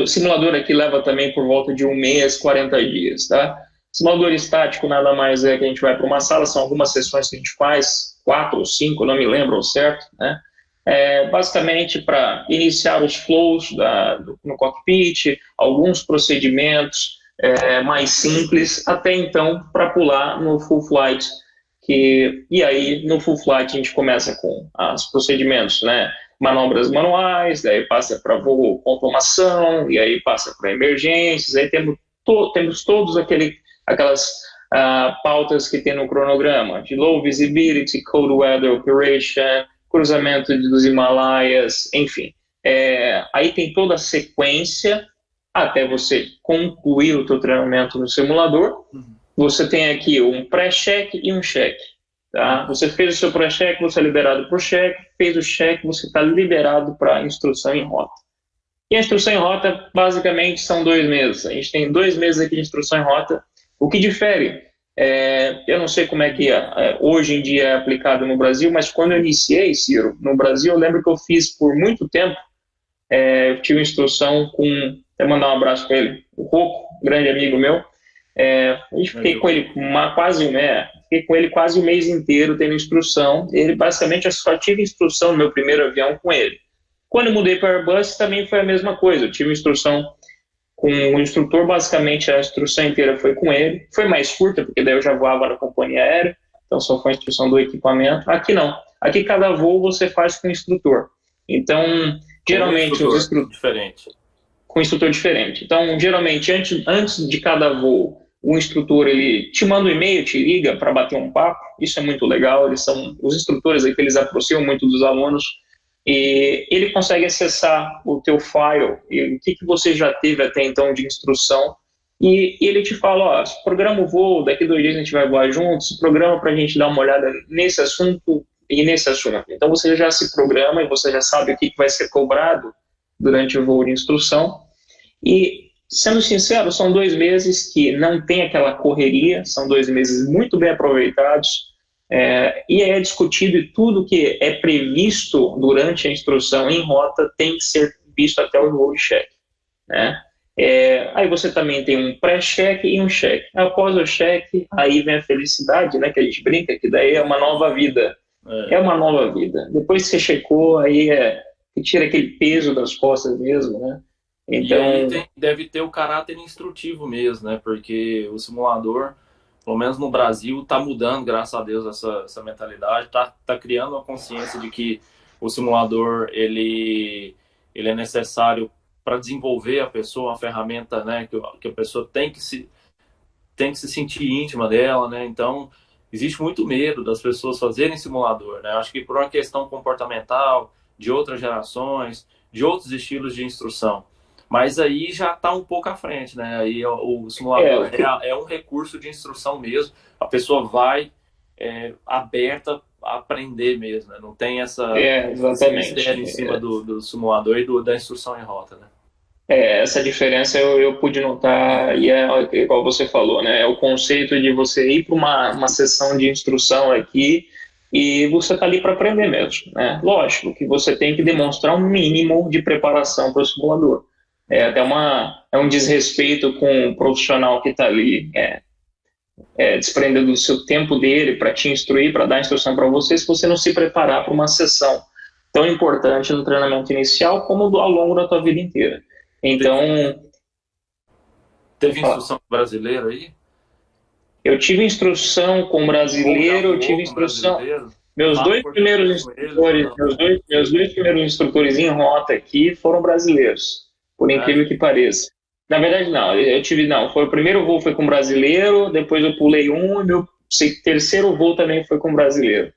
o simulador aqui leva também por volta de 1 mês, 40 dias, tá? Simulador estático nada mais é que a gente vai para uma sala, são algumas sessões que a gente faz, 4 ou 5, não me lembro ao certo, né? Basicamente para iniciar os flows no cockpit, alguns procedimentos mais simples, até então para pular no full flight, e aí no full flight a gente começa com os procedimentos, né? Manobras manuais, daí passa para voo com automação, e aí passa para emergências, aí temos todos aquelas pautas que tem no cronograma, de low visibility, cold weather operation, cruzamento dos Himalaias, enfim. Aí tem toda a sequência até você concluir o teu treinamento no simulador. Você tem aqui um pré-check e um check. Tá? Você fez o seu pré-check, você é liberado para o check. Fez o check, você está liberado para a instrução em rota. E a instrução em rota, basicamente, são 2 meses. A gente tem 2 meses aqui de instrução em rota. O que difere? Eu não sei como é que hoje em dia é aplicado no Brasil, mas quando eu iniciei, Ciro, no Brasil, eu lembro que eu fiz por muito tempo, eu tive instrução com, até mandar um abraço para ele, o Rocco, grande amigo meu, fiquei com ele quase o mês inteiro tendo instrução. Ele basicamente, eu só tive instrução no meu primeiro avião com ele. Quando eu mudei para Airbus também foi a mesma coisa, eu tive instrução com o instrutor, basicamente a instrução inteira foi com ele, foi mais curta porque daí eu já voava na companhia aérea, então só foi a instrução do equipamento. Aqui não, aqui cada voo você faz com o instrutor, então geralmente os instrutores diferente. com um instrutor diferente. Então, geralmente, antes de cada voo, o instrutor ele te manda um e-mail, te liga para bater um papo. Isso é muito legal. Os instrutores aqui, eles aproximam muito dos alunos e ele consegue acessar o teu file e o que você já teve até então de instrução. E ele te fala, ó, se programa o voo, daqui 2 dias a gente vai voar juntos, se programa para a gente dar uma olhada nesse assunto e nesse assunto. Então você já se programa e você já sabe o que vai ser cobrado durante o voo de instrução. E, sendo sincero, são 2 meses que não tem aquela correria, são 2 meses muito bem aproveitados, e é discutido e tudo que é previsto durante a instrução em rota tem que ser visto até o voo de cheque, né? Aí você também tem um pré-cheque e um cheque. Após o cheque, aí vem a felicidade, né, que a gente brinca, que daí é uma nova vida. É uma nova vida. Depois que você checou, aí tira aquele peso das costas mesmo, né? Então, e aí deve ter o caráter instrutivo mesmo, né? Porque o simulador, pelo menos no Brasil, está mudando, graças a Deus, essa mentalidade. Tá criando uma consciência de que o simulador ele é necessário para desenvolver a pessoa, uma ferramenta, né, que a pessoa tem que se sentir íntima dela, né? Então, existe muito medo das pessoas fazerem simulador, né? Acho que por uma questão comportamental, de outras gerações, de outros estilos de instrução. Mas aí já está um pouco à frente, né? Aí o simulador é um recurso de instrução mesmo. A pessoa vai aberta a aprender mesmo, né? Não tem esse mistério em cima do simulador e da instrução em rota, né? Essa diferença eu pude notar, e igual você falou, né? É o conceito de você ir para uma sessão de instrução aqui e você está ali para aprender mesmo, né? Lógico que você tem que demonstrar um mínimo de preparação para o simulador. É um desrespeito com o profissional que está ali desprendendo do seu tempo dele para te instruir, para dar instrução para você, se você não se preparar para uma sessão tão importante no treinamento inicial como ao longo da tua vida inteira. Então, teve instrução brasileira aí? Eu tive instrução com brasileiro, eu tive instrução. Meus dois primeiros instrutores em rota aqui foram brasileiros, por incrível que pareça. Na verdade, não. Foi o primeiro voo foi com brasileiro, depois eu pulei e meu terceiro voo também foi com brasileiro.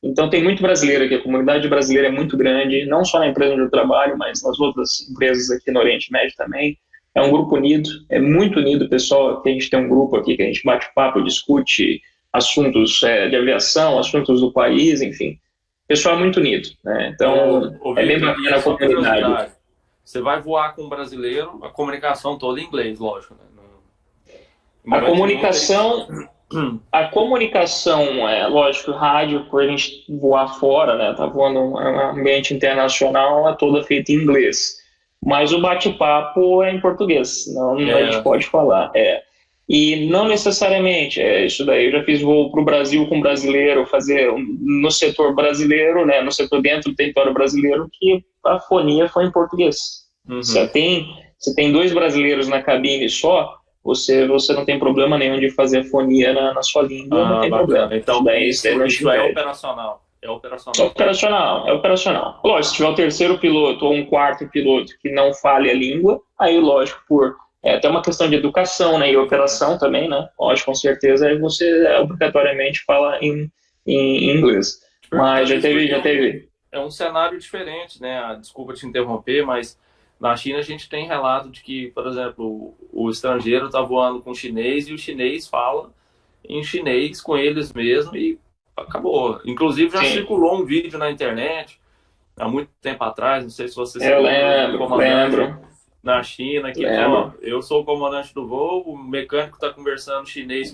Então tem muito brasileiro aqui, a comunidade brasileira é muito grande, não só na empresa onde eu trabalho, mas nas outras empresas aqui no Oriente Médio também. É um grupo unido, é muito unido, pessoal. A gente tem um grupo aqui que a gente bate papo, discute assuntos de aviação, assuntos do país, enfim. O pessoal é muito unido, né? Então, é bem bacana a comunidade. Você vai voar com um brasileiro, a comunicação toda em inglês, lógico, né? A comunicação, lógico, rádio, por a gente voar fora, né? Tá voando um ambiente internacional, é toda feita em inglês. Mas o bate-papo é em português, não a gente pode falar. E não necessariamente, isso daí. Eu já fiz voo para o Brasil com brasileiro, fazer no setor brasileiro, né? No setor dentro do território brasileiro, que a fonia foi em português. Uhum. Você tem 2 brasileiros na cabine só, você não tem problema nenhum de fazer fonia na sua língua, não tem problema. Então, isso é operacional. É operacional. Lógico, se tiver o terceiro piloto ou um quarto piloto que não fale a língua, aí, lógico, até uma questão de educação, né, e operação também, né, lógico, com certeza, aí você obrigatoriamente fala em inglês. Mas já teve. É um cenário diferente, né, desculpa te interromper, mas na China a gente tem relato de que, por exemplo, o estrangeiro está voando com chinês e o chinês fala em chinês com eles mesmo e acabou. Inclusive já circulou um vídeo na internet há muito tempo atrás, não sei se você eu lembro. Na China, que eu sou o comandante do voo, o mecânico está conversando chinês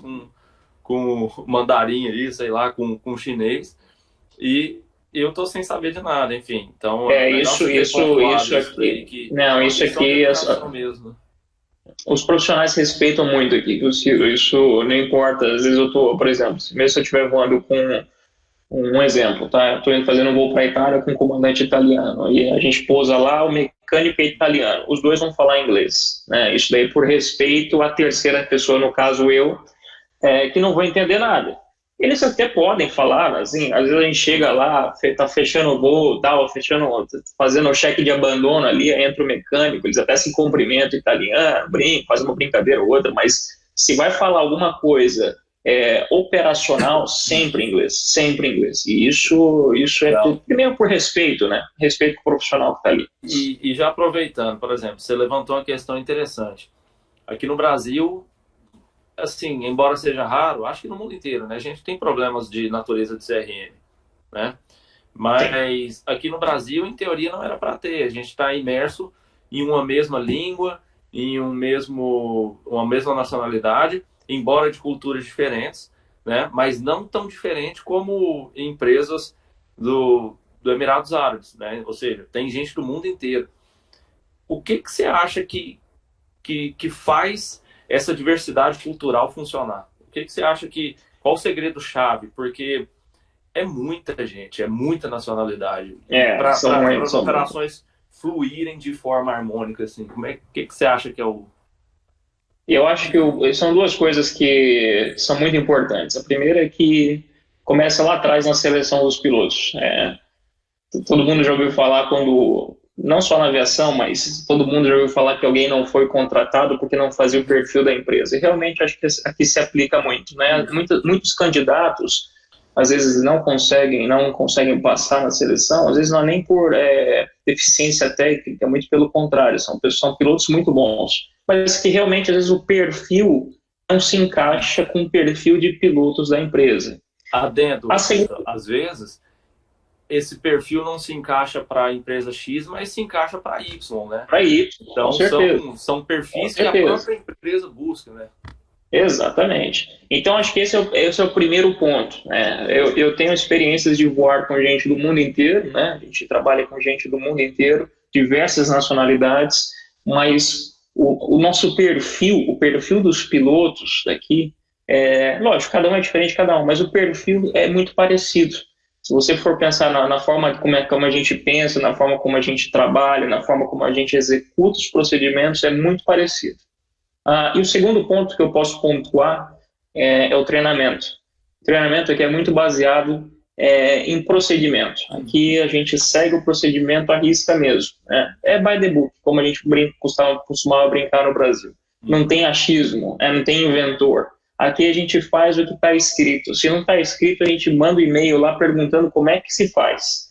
com mandarim aí, sei lá, com chinês, e eu tô sem saber de nada, enfim. Então, isso aqui. Isso aqui mesmo. Os profissionais respeitam muito aqui, Ciro. Isso não importa. Às vezes eu tô, por exemplo, mesmo se eu estiver voando com um exemplo, tá? Eu tô indo fazendo um voo para a Itália com um comandante italiano e a gente pousa lá, o mecânico é italiano. Os 2 vão falar inglês, né? Isso daí por respeito à terceira pessoa, no caso eu, que não vou entender nada. eles até podem falar, assim, às vezes a gente chega lá, tá fechando o voo, tal, fazendo o cheque de abandono ali, aí entra o mecânico, eles até se cumprimentam italiano, brincam, fazem uma brincadeira ou outra, mas se vai falar alguma coisa operacional, sempre em inglês, sempre em inglês. E isso é primeiro por respeito, né? Respeito pro profissional que está ali. E já aproveitando, por exemplo, você levantou uma questão interessante. Aqui no Brasil, assim, embora seja raro, acho que no mundo inteiro, né? A gente tem problemas de natureza de CRM, né? Mas aqui no Brasil, em teoria, não era para ter. A gente está imerso em uma mesma língua, em uma mesma nacionalidade, embora de culturas diferentes, né? Mas não tão diferente como empresas do Emirados Árabes, né? Ou seja, tem gente do mundo inteiro. O que você acha que faz essa diversidade cultural funcionar? O que você acha qual o segredo-chave? Porque é muita gente, é muita nacionalidade. Para as operações fluírem de forma harmônica, assim, o que você acha que é o... Eu acho que são duas coisas que são muito importantes. A primeira é que começa lá atrás na seleção dos pilotos. Todo mundo já ouviu falar não só na aviação, mas todo mundo já ouviu falar que alguém não foi contratado porque não fazia o perfil da empresa. E realmente acho que aqui se aplica muito, né? Muitos candidatos às vezes não conseguem passar na seleção, às vezes não é nem por deficiência técnica, muito pelo contrário, são pilotos muito bons, mas que realmente às vezes o perfil não se encaixa com o perfil de pilotos da empresa. Adendo, às vezes esse perfil não se encaixa para a empresa X, mas se encaixa para Y, né? Para Y, então são perfis que a própria empresa busca, né? Exatamente. Então, acho que esse é o primeiro ponto, né? Eu tenho experiências de voar com gente do mundo inteiro, né? A gente trabalha com gente do mundo inteiro, diversas nacionalidades, mas o nosso perfil, o perfil dos pilotos daqui, lógico, cada um é diferente de cada um, mas o perfil é muito parecido. Se você for pensar na forma como a gente pensa, na forma como a gente trabalha, na forma como a gente executa os procedimentos, é muito parecido. E o segundo ponto que eu posso pontuar é o treinamento. O treinamento aqui é muito baseado em procedimento. Aqui a gente segue o procedimento à risca mesmo, né? É by the book, como a gente costumava brincar no Brasil. Não tem achismo, não tem inventor. Aqui a gente faz o que está escrito. Se não está escrito, a gente manda um e-mail lá perguntando como é que se faz.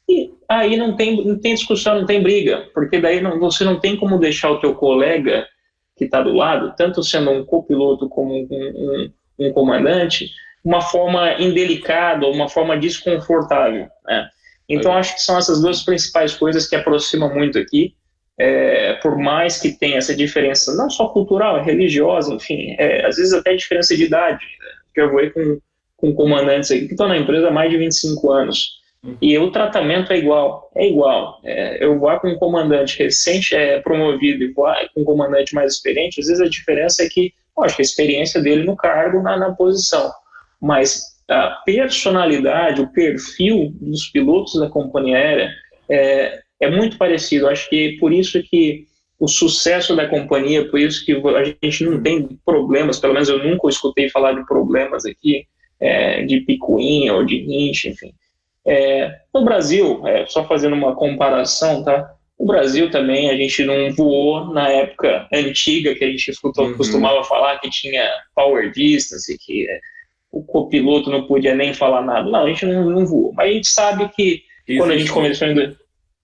E aí não tem discussão, não tem briga, porque daí você não tem como deixar o teu colega que está do lado, tanto sendo um copiloto como um comandante, uma forma indelicada, uma forma desconfortável, né? Então, acho que são essas duas principais coisas que aproximam muito aqui, por mais que tenha essa diferença, não só cultural, religiosa, enfim, às vezes até diferença de idade, né? Que eu voei com comandantes aqui que estão na empresa há mais de 25 anos, e o tratamento é igual. Eu voar com um comandante recente promovido e voar com um comandante mais experiente, às vezes a diferença é que, acho que a experiência dele no cargo, na posição, mas a personalidade, o perfil dos pilotos da companhia aérea é muito parecido. Acho que por isso que o sucesso da companhia, por isso que a gente não tem problemas, pelo menos eu nunca escutei falar de problemas aqui, de picuinha ou de rinche, enfim. No Brasil, só fazendo uma comparação, tá? No Brasil também a gente não voou na época antiga que a gente costumava falar que tinha power distance, que o copiloto não podia nem falar nada. Não, a gente não voou. Mas a gente sabe que quando a gente começou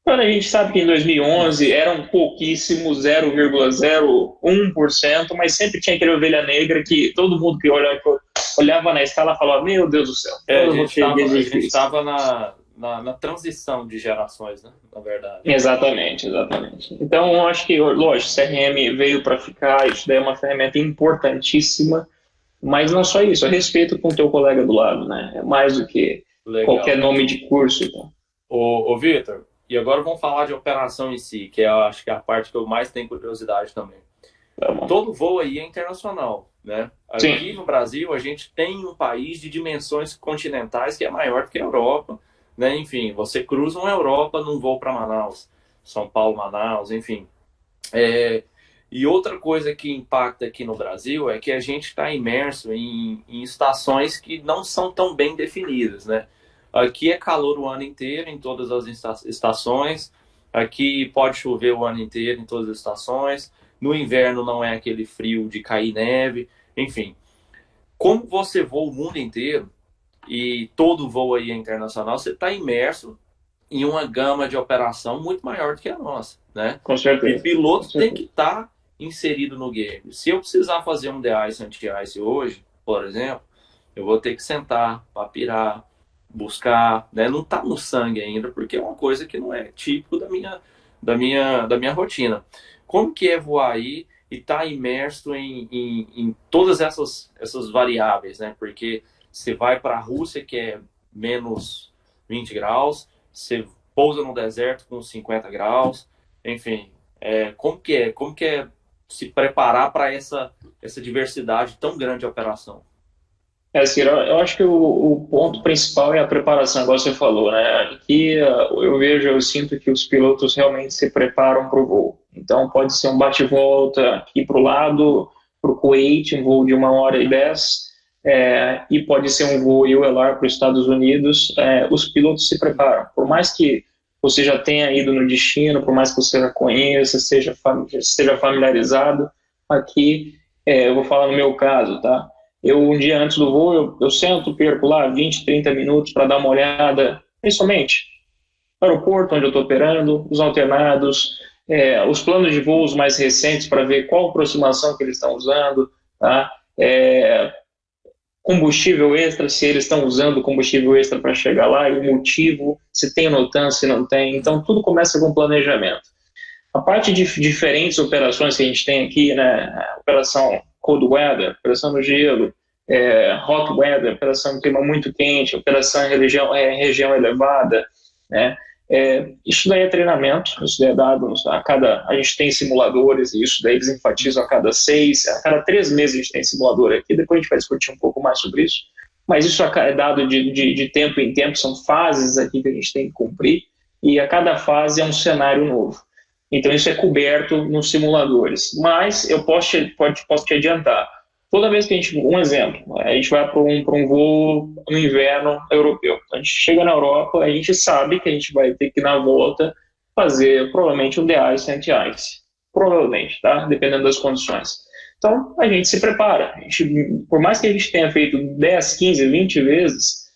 quando a gente sabe que em 2011 eram pouquíssimos, 0,01%, mas sempre tinha aquele ovelha negra que todo mundo que olhava na escala falava, meu Deus do céu. A gente estava na transição de gerações, né? Na verdade. Exatamente. Então, eu acho que, lógico, CRM veio para ficar, isso daí é uma ferramenta importantíssima, mas não só isso, é respeito com o teu colega do lado, né? É mais do que qualquer nome de curso. Então. Ô Vitor, e agora vamos falar de operação em si, que eu acho que é a parte que eu mais tenho curiosidade também. Todo voo aí é internacional, né? Aqui no Brasil, a gente tem um país de dimensões continentais que é maior do que a Europa, né? Enfim, você cruza uma Europa num voo para Manaus, São Paulo, Manaus, enfim. E outra coisa que impacta aqui no Brasil é que a gente está imerso em estações que não são tão bem definidas, né? Aqui é calor o ano inteiro, em todas as estações. Aqui pode chover o ano inteiro, em todas as estações. No inverno não é aquele frio de cair neve. Enfim, como você voa o mundo inteiro, e todo voo aí é internacional, você está imerso em uma gama de operação muito maior do que a nossa, né? Com E o certeza. Com piloto tem certeza. que estar inserido no game. Se eu precisar fazer um de-ice, anti-ice hoje, por exemplo, eu vou ter que sentar, papirar, buscar, né? Não está no sangue ainda, porque é uma coisa que não é típico da minha rotina. Como que é voar aí e estar imerso em todas essas variáveis, né? Porque você vai para a Rússia, que é menos 20 graus, você pousa no deserto com 50 graus, enfim, como que é se preparar para essa diversidade tão grande de operação? Ciro, eu acho que o ponto principal é a preparação, igual você falou, né? Aqui eu vejo, eu sinto que os pilotos realmente se preparam para o voo. Então pode ser um bate-volta aqui para o lado, para o Kuwait, um voo de 1h10, e pode ser um voo ULR para os Estados Unidos. Os pilotos se preparam. Por mais que você já tenha ido no destino, por mais que você já conheça, esteja familiarizado, aqui, eu vou falar no meu caso, tá? Um dia antes do voo, eu sento, perco lá 20, 30 minutos para dar uma olhada, principalmente no aeroporto onde eu estou operando, os alternados, os planos de voos mais recentes para ver qual aproximação que eles estão usando, tá? Combustível extra, se eles estão usando combustível extra para chegar lá, e o motivo, se tem NOTAM, se não tem. Então, tudo começa com planejamento. A parte de diferentes operações que a gente tem aqui, né, operação cold weather, operação no gelo, hot weather, operação em clima muito quente, operação em região elevada, né, isso daí é treinamento, isso daí é dado a gente tem simuladores, e isso daí eles enfatizam a cada 3 meses a gente tem simulador aqui, depois a gente vai discutir um pouco mais sobre isso, mas isso é dado de tempo em tempo, são fases aqui que a gente tem que cumprir, e a cada fase é um cenário novo. Então, isso é coberto nos simuladores. Mas eu posso te adiantar. Toda vez que um exemplo, a gente vai para um voo no inverno europeu. A gente chega na Europa, a gente sabe que a gente vai ter que, na volta, fazer provavelmente um de-ice anti-ice. Provavelmente, tá? Dependendo das condições. Então, a gente se prepara. Por mais que a gente tenha feito 10, 15, 20 vezes,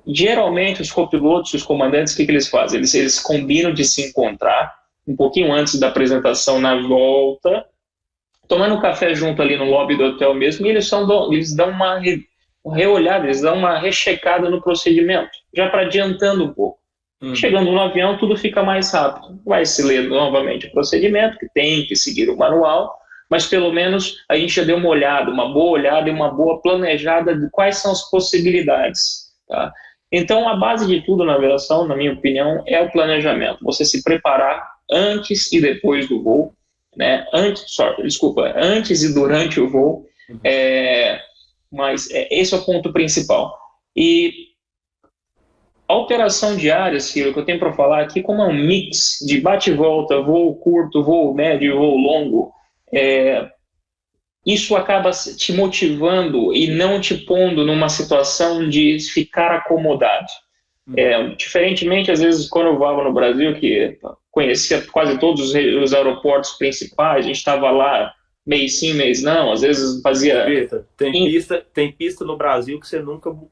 geralmente os copilotos, os comandantes, o que eles fazem? Eles combinam de se encontrar um pouquinho antes da apresentação na volta, tomando um café junto ali no lobby do hotel mesmo, e eles dão uma reolhada, eles dão uma rechecada no procedimento, já para adiantando um pouco. Chegando no avião, tudo fica mais rápido. Vai se ler novamente o procedimento, que tem que seguir o manual, mas pelo menos a gente já deu uma boa olhada e uma boa planejada de quais são as possibilidades, tá? Então, a base de tudo na aviação, na minha opinião, é o planejamento. Você se preparar antes e depois do voo, né? Antes e durante o voo, mas esse é o ponto principal. E a operação diária, Ciro, que eu tenho para falar aqui, como é um mix de bate e volta, voo curto, voo médio, voo longo, isso acaba te motivando e não te pondo numa situação de ficar acomodado. Diferentemente, às vezes, quando eu voava no Brasil, que conhecia quase todos os aeroportos principais, a gente estava lá mês sim, mês não, às vezes fazia... Tem pista no Brasil que você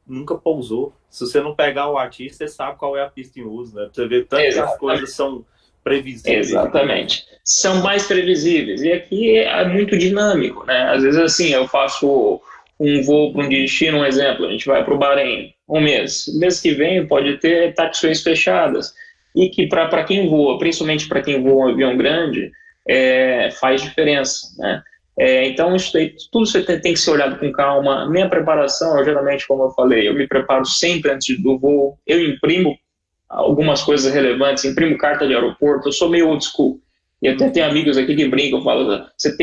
nunca pousou. Se você não pegar o artista, você sabe qual é a pista em uso, né? Você vê tanto que as coisas são previsíveis. Exatamente. São mais previsíveis. E aqui é muito dinâmico, né? Às vezes, assim, eu faço um voo para um destino, um exemplo, a gente vai para o Bahrein, um mês. Mês que vem pode ter taxiways fechadas. E que para quem voa, principalmente para quem voa um avião grande, faz diferença, né? Então, isso aí, tudo você tem que ser olhado com calma. Minha preparação, geralmente, como eu falei, eu me preparo sempre antes do voo. Eu imprimo algumas coisas relevantes, imprimo carta de aeroporto, eu sou meio old school. E até tem amigos aqui que brincam, falam, se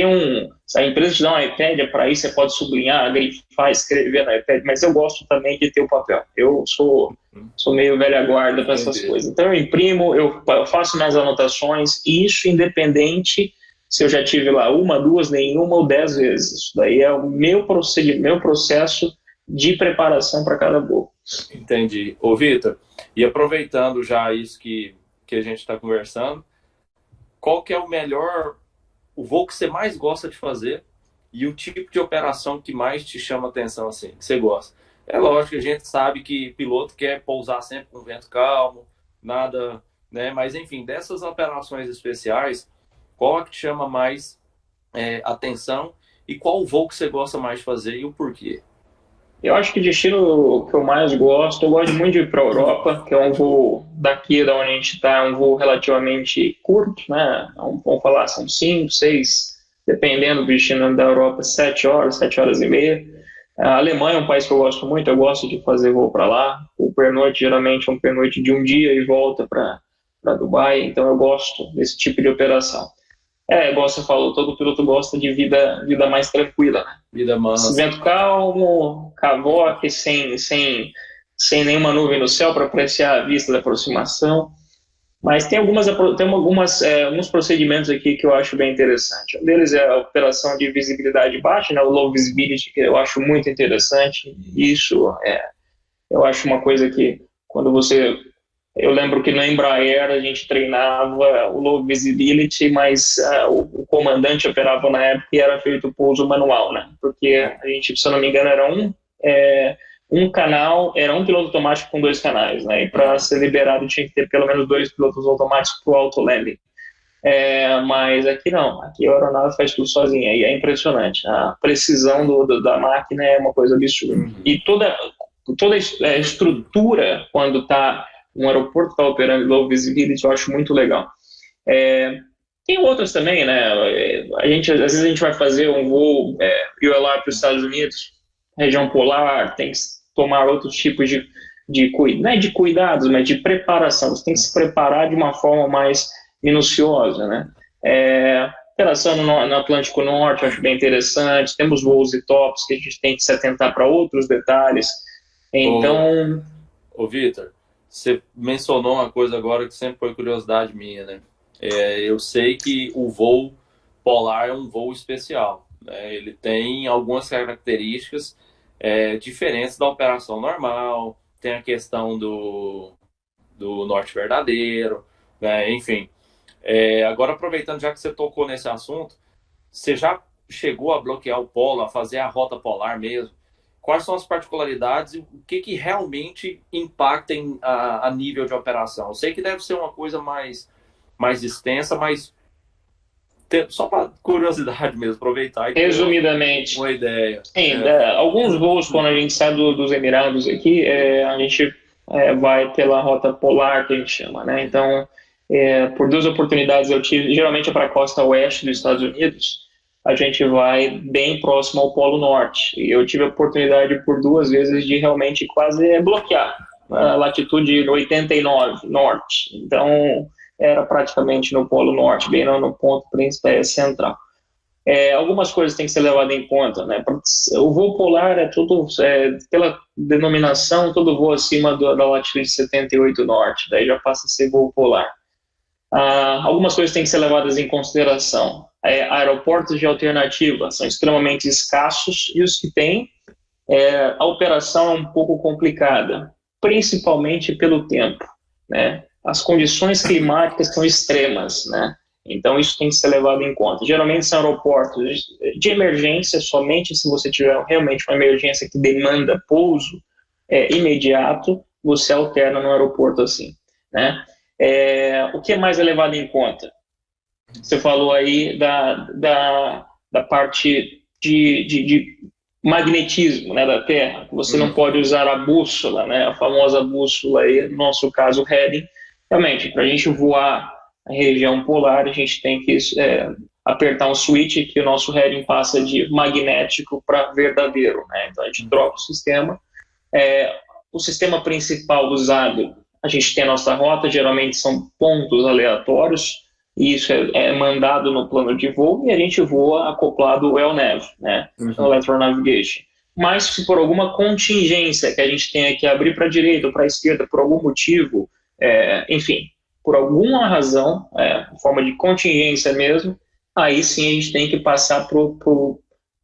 a empresa te dá um iPad, é para isso, você pode sublinhar, grifar, escrever no iPad, mas eu gosto também de ter o papel. Eu sou meio velha guarda para essas coisas. Então eu imprimo, eu faço minhas anotações, e isso independente se eu já tive lá uma, duas, nenhuma ou 10 vezes. Isso daí é o meu processo de preparação para cada voo. Entendi. Ô, Vitor, e aproveitando já isso que a gente está conversando, qual que é o voo que você mais gosta de fazer e o tipo de operação que mais te chama atenção, assim, que você gosta? É lógico que a gente sabe que piloto quer pousar sempre com vento calmo, nada, né? Mas, enfim, dessas operações especiais, qual é que te chama mais atenção e qual o voo que você gosta mais de fazer e o porquê? Eu acho que o destino que eu mais gosto, eu gosto muito de ir para a Europa, que é um voo daqui da onde a gente está, um voo relativamente curto, né? Vamos falar, são 5, 6, dependendo do destino da Europa, 7 horas e meia. A Alemanha é um país que eu gosto muito, eu gosto de fazer voo para lá. O pernoite geralmente é um pernoite de um dia e volta para Dubai, então eu gosto desse tipo de operação. Igual você falou, todo piloto gosta de vida mais tranquila, né? Vida mansa. Vento calmo, cavoque, sem nenhuma nuvem no céu para apreciar a vista da aproximação. Mas tem alguns procedimentos aqui que eu acho bem interessante. Um deles é a operação de visibilidade baixa, né, o low visibility, que eu acho muito interessante. Isso eu acho uma coisa que quando você... Eu lembro que na Embraer a gente treinava o low visibility, mas o comandante operava na época e era feito o pouso manual, né? Porque a gente, se eu não me engano, era um canal, era um piloto automático com 2 canais, né? E para ser liberado tinha que ter pelo menos 2 pilotos automáticos para o auto-landing. Mas aqui não, aqui a aeronave faz tudo sozinha e é impressionante. A precisão da máquina é uma coisa absurda. E toda a estrutura, quando está um aeroporto está operando low visibility, eu acho muito legal. Tem outras também, né? Às vezes a gente vai fazer um voo ULR para os Estados Unidos, região polar, tem que tomar outros tipos não é de cuidados, mas de preparação. Você tem que se preparar de uma forma mais minuciosa, né? Operação no Atlântico Norte, eu acho bem interessante. Temos voos e tops que a gente tem que se atentar para outros detalhes. Então... Ô Vitor, você mencionou uma coisa agora que sempre foi curiosidade minha, né? Eu sei que o voo polar é um voo especial, né? Ele tem algumas características diferentes da operação normal, tem a questão do norte verdadeiro, né? Enfim. Agora, aproveitando já que você tocou nesse assunto, você já chegou a bloquear o polo, a fazer a rota polar mesmo? Quais são as particularidades e o que realmente impacta a nível de operação? Eu sei que deve ser uma coisa mais extensa, mas só para curiosidade mesmo, aproveitar e ter resumidamente, uma ideia. Sim, alguns voos, quando a gente sai dos Emirados aqui, a gente vai pela rota polar, que a gente chama, né? Então, por 2 oportunidades eu tive, geralmente é para a costa oeste dos Estados Unidos, a gente vai bem próximo ao Polo Norte. E eu tive a oportunidade por 2 vezes de realmente quase bloquear a latitude 89 norte. Então, era praticamente no Polo Norte, bem no ponto principal central. Algumas coisas têm que ser levadas em conta, né? O voo polar é tudo, pela denominação, todo voo acima da latitude 78 norte, daí já passa a ser voo polar. Algumas coisas têm que ser levadas em consideração. Aeroportos de alternativa são extremamente escassos e os que têm, a operação é um pouco complicada, principalmente pelo tempo, né? As condições climáticas são extremas, né? Então isso tem que ser levado em conta. Geralmente são aeroportos de emergência, somente se você tiver realmente uma emergência que demanda pouso imediato, você alterna no aeroporto assim, né? O que mais é levado em conta? Você falou aí da parte de magnetismo, né, da Terra. Você não pode usar a bússola, né, a famosa bússola aí, no nosso caso, o heading. Realmente, para a gente voar a região polar, a gente tem que apertar um switch que o nosso heading passa de magnético para verdadeiro, né? Então a gente troca o sistema. O sistema principal usado, a gente tem a nossa rota, geralmente são pontos aleatórios, e isso é mandado no plano de voo e a gente voa acoplado ao ELNAV, né? Electron Navigation. Mas se por alguma contingência que a gente tenha que abrir para a direita ou para a esquerda por algum motivo, enfim, por alguma razão, forma de contingência mesmo, aí sim a gente tem que passar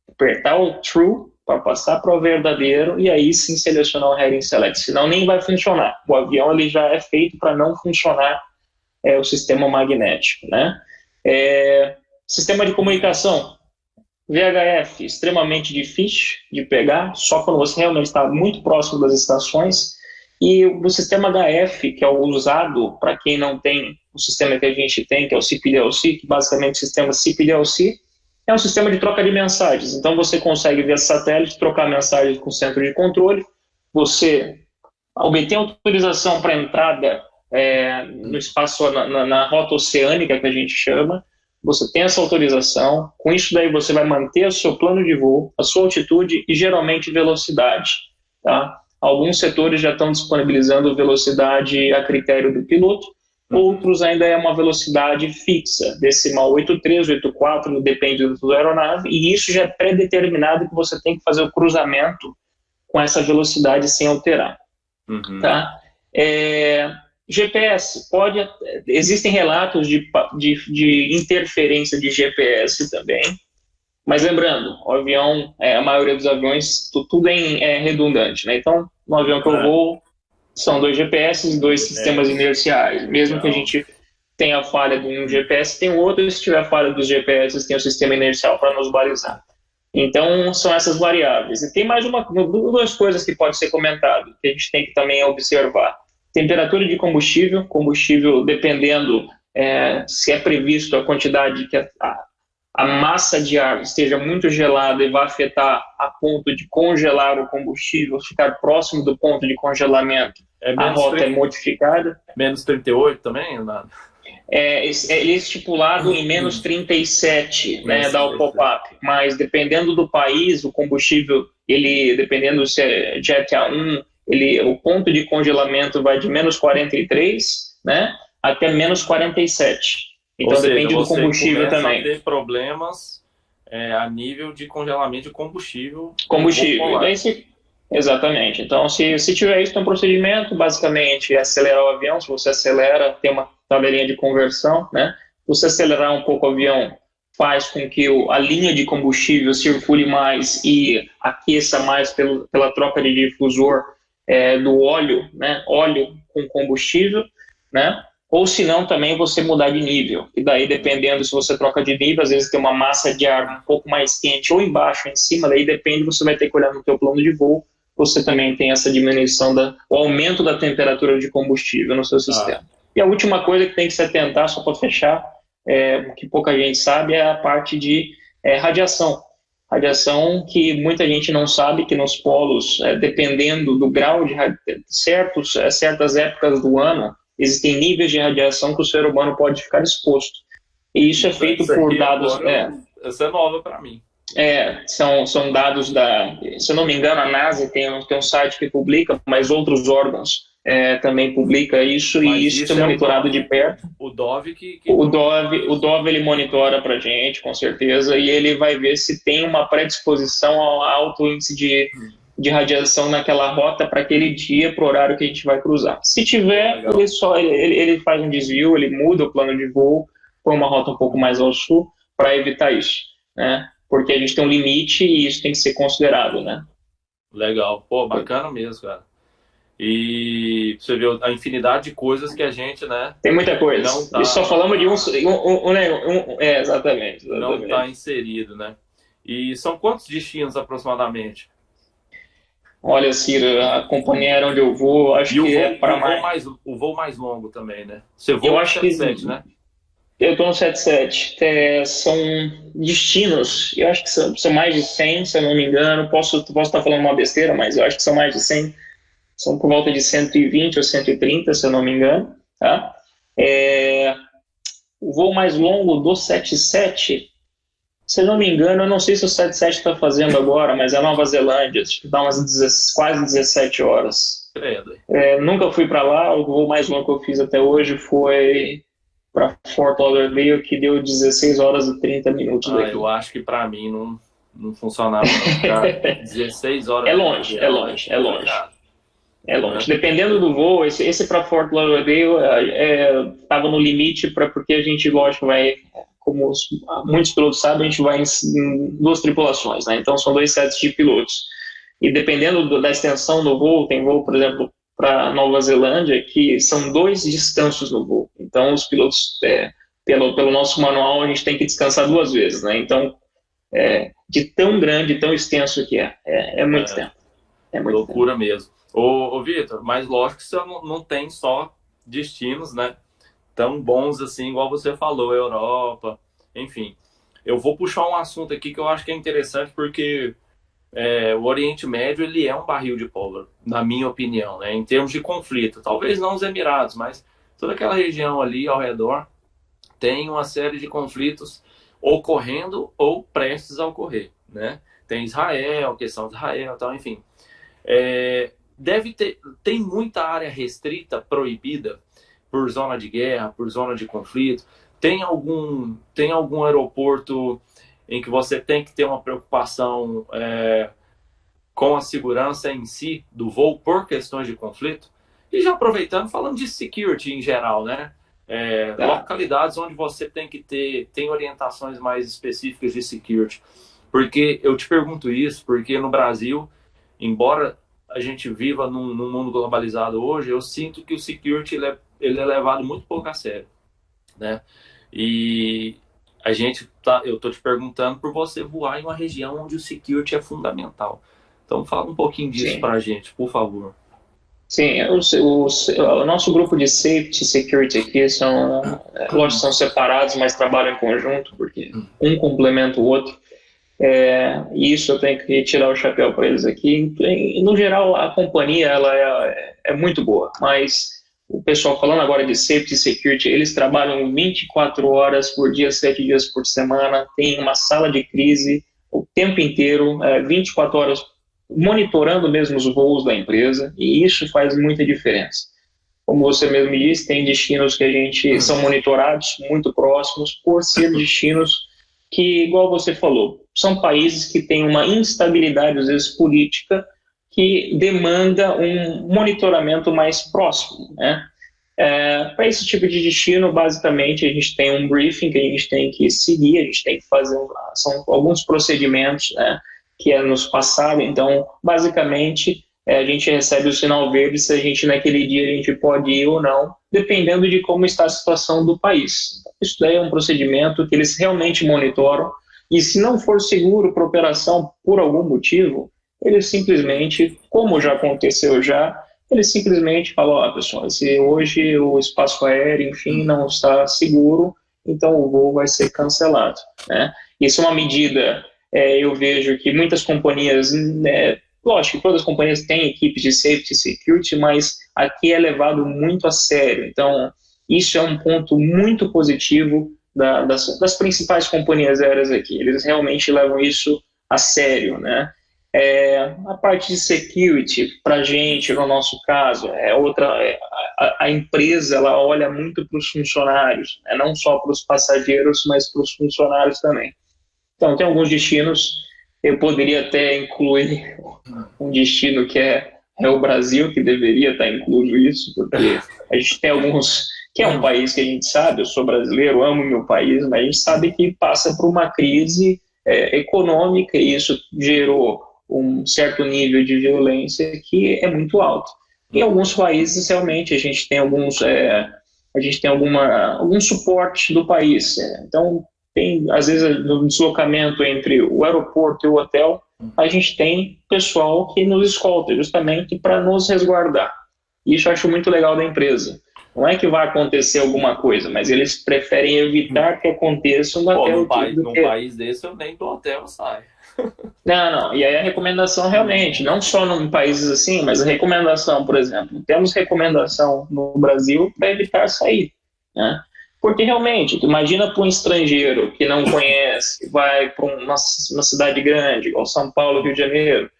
apertar o true para passar para o verdadeiro e aí sim selecionar o heading select, senão nem vai funcionar. O avião ele já é feito para não funcionar o sistema magnético, né? Sistema de comunicação, VHF, extremamente difícil de pegar, só quando você realmente está muito próximo das estações. E o sistema HF, que é o usado para quem não tem o sistema que a gente tem, que é o CPDLC, que basicamente o sistema CPDLC é um sistema de troca de mensagens. Então você consegue via satélite trocar mensagens com o centro de controle, você obtém autorização para entrada no espaço, na rota oceânica que a gente chama, você tem essa autorização, com isso daí você vai manter o seu plano de voo, a sua altitude e geralmente velocidade, tá? Alguns setores já estão disponibilizando velocidade a critério do piloto, outros ainda é uma velocidade fixa, decimal 83, 84, depende da aeronave, e isso já é pré-determinado que você tem que fazer o cruzamento com essa velocidade sem alterar. Tá? GPS, existem relatos de interferência de GPS também, mas lembrando, o avião, a maioria dos aviões, tudo é redundante, né? Então, no avião que eu vou, são 2 GPS e 2 sistemas inerciais. Mesmo que a gente tenha falha de um GPS, tem outro, e se tiver falha dos GPS, tem o sistema inercial para nos balizar. Então, são essas variáveis. E tem mais duas coisas que pode ser comentado, que a gente tem que também observar. Temperatura de combustível, dependendo se é previsto a quantidade que a massa de ar esteja muito gelada e vai afetar a ponto de congelar o combustível, ficar próximo do ponto de congelamento, a rota é modificada. Menos 38 também? Nada. Ele é estipulado em menos 37, né, dá o pop-up, mas dependendo do país, o combustível, dependendo se é Jet A1, o ponto de congelamento vai de menos 43, né, até menos 47. Então, ou depende do combustível também. A ter problemas a nível de congelamento de combustível. Exatamente. Então, se tiver isso, tem um procedimento, basicamente, é acelerar o avião. Se você acelera, tem uma tabelinha de conversão, né? Se você acelerar um pouco o avião, faz com que a linha de combustível circule mais e aqueça mais pela troca de difusor do óleo, né? Óleo com combustível, né? Ou se não, também você mudar de nível. E daí, dependendo se você troca de nível, às vezes tem uma massa de ar um pouco mais quente ou embaixo ou em cima, daí depende, você vai ter que olhar no teu plano de voo, você também tem essa diminuição, o aumento da temperatura de combustível no seu sistema. E a última coisa que tem que se atentar, só para fechar, que pouca gente sabe, é a parte de radiação. Radiação que muita gente não sabe, que nos polos, dependendo do grau de certas épocas do ano, existem níveis de radiação que o ser humano pode ficar exposto. E isso é feito por dados... Essa é nova para mim. São dados se eu não me engano, a NASA tem um site que publica, mas outros órgãos também publica isso, mas e isso é monitorado de perto. O Dove O Dove ele monitora para a gente, com certeza, e ele vai ver se tem uma predisposição ao alto índice de radiação naquela rota para aquele dia, para o horário que a gente vai cruzar. Se tiver, ele faz um desvio, ele muda o plano de voo, põe uma rota um pouco mais ao sul para evitar isso, né? Porque a gente tem um limite e isso tem que ser considerado, né? Legal. Pô, bacana mesmo, cara. E você vê a infinidade de coisas que a gente, né? Tem muita coisa. E só falamos de exatamente. Não está inserido, né? E são quantos destinos aproximadamente? Olha, Ciro, a companhia aérea onde eu vou, acho que é para mais... O voo mais longo também, né? Você voa no 77, né? Eu estou no 77. São destinos, eu acho que são mais de 100, se eu não me engano. Posso estar falando uma besteira, mas eu acho que são mais de 100. São por volta de 120 ou 130, se eu não me engano. Tá? O voo mais longo do 77, se eu não me engano, eu não sei se o 77 está fazendo agora, mas é Nova Zelândia, acho que dá quase 17 horas. Nunca fui para lá, o voo mais longo que eu fiz até hoje foi para Fort Lauderdale, que deu 16 horas e 30 minutos daqui. Eu acho que para mim não funcionava. 16 horas. É longe. É longe. Dependendo do voo, esse para Fort Lauderdale estava no limite, porque a gente, lógico, vai, como muitos pilotos sabem, a gente vai em duas tripulações, né? Então são dois sets de pilotos. E dependendo da extensão do voo, tem voo, por exemplo, para Nova Zelândia, que são dois descansos no voo. Então os pilotos, pelo nosso manual, a gente tem que descansar duas vezes, né? Então, de tão grande, tão extenso que é muito tempo. É muito loucura tempo. Mesmo. Ô Vitor, mas lógico que você não tem só destinos, né, tão bons assim, igual você falou, Europa, enfim. Eu vou puxar um assunto aqui que eu acho que é interessante, porque o Oriente Médio, ele é um barril de pólvora, na minha opinião, né, em termos de conflito. Talvez não os Emirados, mas toda aquela região ali ao redor tem uma série de conflitos ocorrendo ou prestes a ocorrer, né? Tem Israel, questão de Israel, tal, enfim. Tem muita área restrita, proibida, por zona de guerra, por zona de conflito. Tem algum aeroporto em que você tem que ter uma preocupação com a segurança em si do voo por questões de conflito? E já aproveitando, falando de security em geral, né? Localidades onde você tem orientações mais específicas de security. Porque eu te pergunto isso, porque no Brasil, embora a gente viva num mundo globalizado hoje, eu sinto que o security ele é levado muito pouco a sério, né? E eu tô te perguntando por você voar em uma região onde o security é fundamental. Então fala um pouquinho disso para a gente, por favor. Sim, o nosso grupo de safety e security aqui lógico, são separados, mas trabalham em conjunto, porque um complementa o outro. E isso eu tenho que tirar o chapéu para eles aqui. No geral, a companhia ela é muito boa, mas o pessoal, falando agora de safety e security, eles trabalham 24 horas por dia, 7 dias por semana, tem uma sala de crise o tempo inteiro, 24 horas monitorando mesmo os voos da empresa, e isso faz muita diferença. Como você mesmo disse, tem destinos que a gente são monitorados muito próximos, por ser destinos que, igual você falou, são países que têm uma instabilidade, às vezes, política, que demanda um monitoramento mais próximo, né? Para esse tipo de destino, basicamente, a gente tem um briefing que a gente tem que seguir, a gente tem que fazer, são alguns procedimentos, né, que é nos passado. Então, basicamente, a gente recebe o sinal verde se a gente, naquele dia, a gente pode ir ou não, dependendo de como está a situação do país. Isso daí é um procedimento que eles realmente monitoram, e se não for seguro para operação por algum motivo, eles simplesmente, como já aconteceu eles simplesmente falam, pessoal, se hoje o espaço aéreo, enfim, não está seguro, então o voo vai ser cancelado, né? Isso é uma medida, eu vejo que muitas companhias, lógico que todas as companhias têm equipes de safety e security, mas aqui é levado muito a sério. Então, isso é um ponto muito positivo das principais companhias aéreas aqui. Eles realmente levam isso a sério, né? A parte de security, para a gente, no nosso caso, a empresa ela olha muito para os funcionários, né? Não só para os passageiros, mas para os funcionários também. Então, tem alguns destinos, eu poderia até incluir um destino que é o Brasil, que deveria estar incluso isso, porque a gente tem alguns, que é um país que a gente sabe, eu sou brasileiro, amo meu país, mas a gente sabe que passa por uma crise econômica, e isso gerou um certo nível de violência que é muito alto. Em alguns países, realmente, a gente tem algum suporte do país. Então, tem, às vezes, no deslocamento entre o aeroporto e o hotel, a gente tem pessoal que nos escolta, justamente para nos resguardar. Isso eu acho muito legal da empresa. Não é que vai acontecer alguma coisa, mas eles preferem evitar que aconteça um hotel. Num país desse, eu nem do hotel saio. Não. E aí a recomendação realmente, não só em países assim, mas a recomendação, por exemplo, temos recomendação no Brasil para evitar sair, né? Porque realmente, imagina para um estrangeiro que não conhece, vai para uma cidade grande, igual São Paulo, Rio de Janeiro,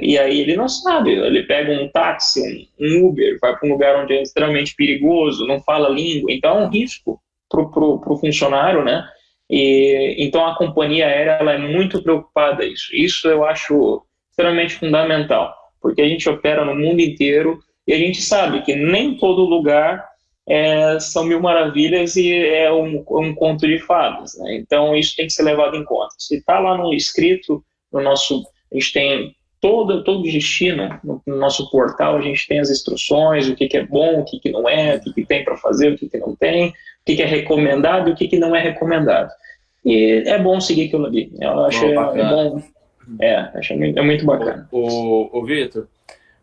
e aí ele não sabe, ele pega um táxi, um Uber, vai para um lugar onde é extremamente perigoso, não fala língua, então é um risco para o funcionário, né? E então a companhia aérea ela é muito preocupada com isso. Isso eu acho extremamente fundamental. porque a gente opera no mundo inteiro e a gente sabe que nem todo lugar são mil maravilhas e é um conto de fadas, né? Então isso tem que ser levado em conta. Se está lá no escrito, a gente tem todo destino no nosso portal, a gente tem as instruções, o que é bom, o que não é, o que tem para fazer, o que não tem, o que é recomendado e o que não é recomendado. E é bom seguir aquilo ali. Eu acho bom. Acho muito bacana. O Vitor,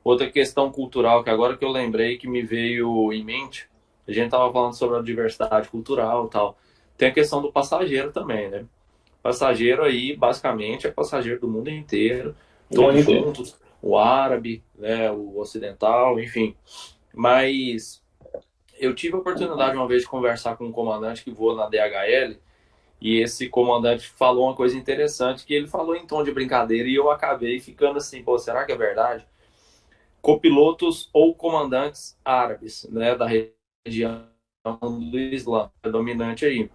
outra questão cultural que agora que eu lembrei que me veio em mente, a gente estava falando sobre a diversidade cultural e tal. Tem a questão do passageiro também, né? Passageiro aí, basicamente, é passageiro do mundo inteiro, todos juntos, o árabe, né, o ocidental, enfim. Mas eu tive a oportunidade uma vez de conversar com um comandante que voa na DHL, e esse comandante falou uma coisa interessante, que ele falou em tom de brincadeira, e eu acabei ficando assim, pô, será que é verdade? Copilotos ou comandantes árabes, né, da região do Islã, predominante aí.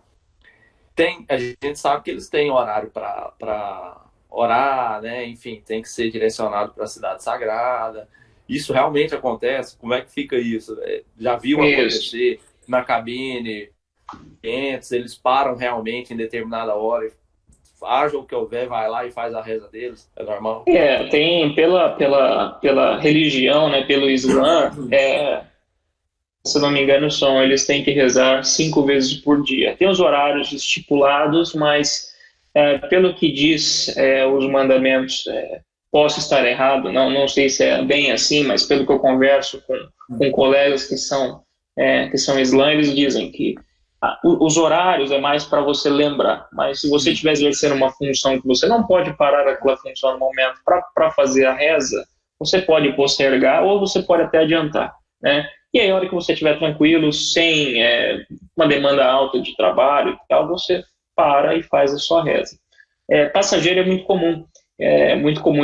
A gente sabe que eles têm horário para orar, né? Enfim, tem que ser direcionado para a cidade sagrada. Isso realmente acontece? Como é que fica isso? Já viu acontecer na cabine? Eles param realmente em determinada hora, haja o que houver, vai lá e faz a reza deles? É normal? Tem pela religião, né? Pelo Islã, se não me engano, eles têm que rezar 5 vezes por dia. Tem os horários estipulados, mas pelo que diz os mandamentos, posso estar errado, não sei se é bem assim, mas pelo que eu converso com colegas que são islã, eles dizem que os horários é mais para você lembrar, mas se você estiver exercendo uma função que você não pode parar aquela função no momento para fazer a reza, você pode postergar ou você pode até adiantar, né? E aí, a hora que você estiver tranquilo, sem uma demanda alta de trabalho e tal, você para e faz a sua reza. Passageiro é muito comum.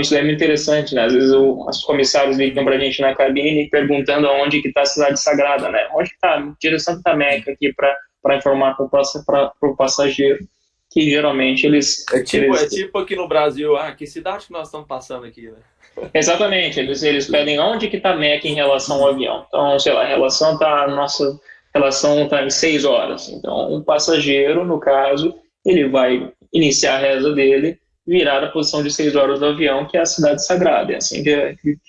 Isso é muito interessante, né? Às vezes os comissários ligam para a gente na cabine perguntando aonde que está a cidade sagrada, né? Onde está? Direção da Meca aqui para informar para o passageiro, que geralmente eles... É tipo aqui no Brasil, que cidade que nós estamos passando aqui, né? Exatamente, eles pedem onde que está Meca em relação ao avião. Então, sei lá, nossa relação está em 6 horas. Então, um passageiro, no caso, ele vai iniciar a reza dele, virar a posição de 6 horas do avião, que é a cidade sagrada. É assim que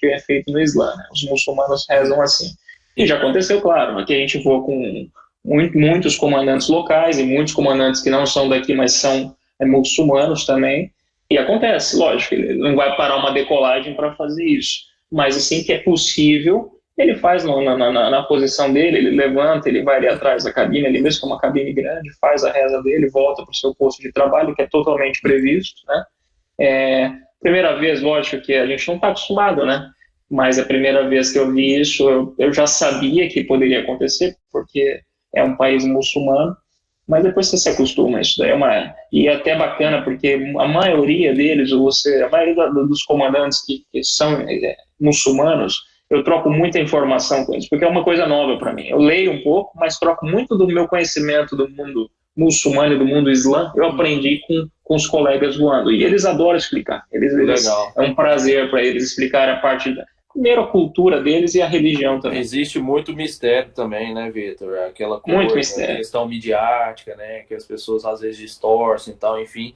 é feito no Islã, né? Os muçulmanos rezam assim. E já aconteceu, claro, aqui a gente voa com muitos comandantes locais e muitos comandantes que não são daqui, mas são muçulmanos também. E acontece, lógico, ele não vai parar uma decolagem para fazer isso. Mas assim que é possível, ele faz na posição dele, ele levanta, ele vai ali atrás da cabine, ali mesmo com uma cabine grande, faz a reza dele, volta para o seu posto de trabalho, que é totalmente previsto, né? Primeira vez, lógico que a gente não está acostumado, né? Mas a primeira vez que eu vi isso, eu já sabia que poderia acontecer, porque é um país muçulmano, mas depois você se acostuma, isso daí e é até bacana, porque a maioria deles, a maioria dos comandantes que são muçulmanos, eu troco muita informação com eles, porque é uma coisa nova para mim. Eu leio um pouco, mas troco muito do meu conhecimento do mundo muçulmano e do mundo islã, eu aprendi com os colegas voando, e eles adoram explicar. É um prazer para eles explicar a parte primeiro a cultura deles e a religião também. Existe muito mistério também, né, Vitor? Aquela coisa, muito mistério. Questão midiática, né, que as pessoas às vezes distorcem e tal, enfim.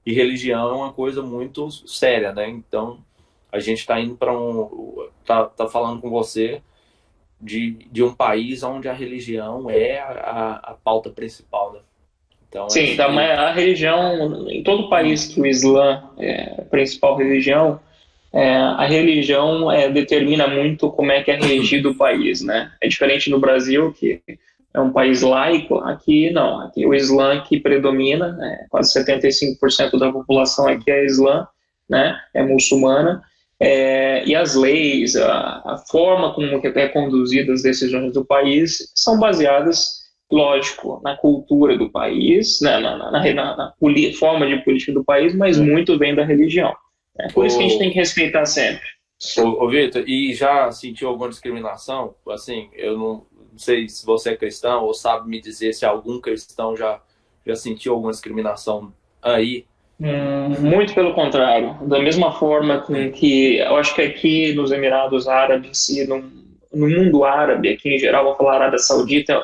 E religião é uma coisa muito séria, né? Então, a gente está indo para tá falando com você de um país onde a religião é a pauta principal, né? Então, sim, a religião, em todo país que o Islã é a principal religião, a religião determina muito como é que é regido o país, né? É diferente no Brasil, que é um país laico, aqui não. Aqui o Islã que predomina, quase 75% da população aqui é Islã, né? É muçulmana, e as leis, a forma como é conduzidas as decisões do país são baseadas, lógico, na cultura do país, né? na forma de política do país, mas muito vem da religião. Por isso que a gente tem que respeitar sempre. Ô Vitor, e já sentiu alguma discriminação? Assim, eu não sei se você é cristão ou sabe me dizer se algum cristão já sentiu alguma discriminação aí? Muito pelo contrário. Da mesma forma com que eu acho que aqui nos Emirados Árabes e no mundo árabe, aqui em geral, vou falar Arábia Saudita,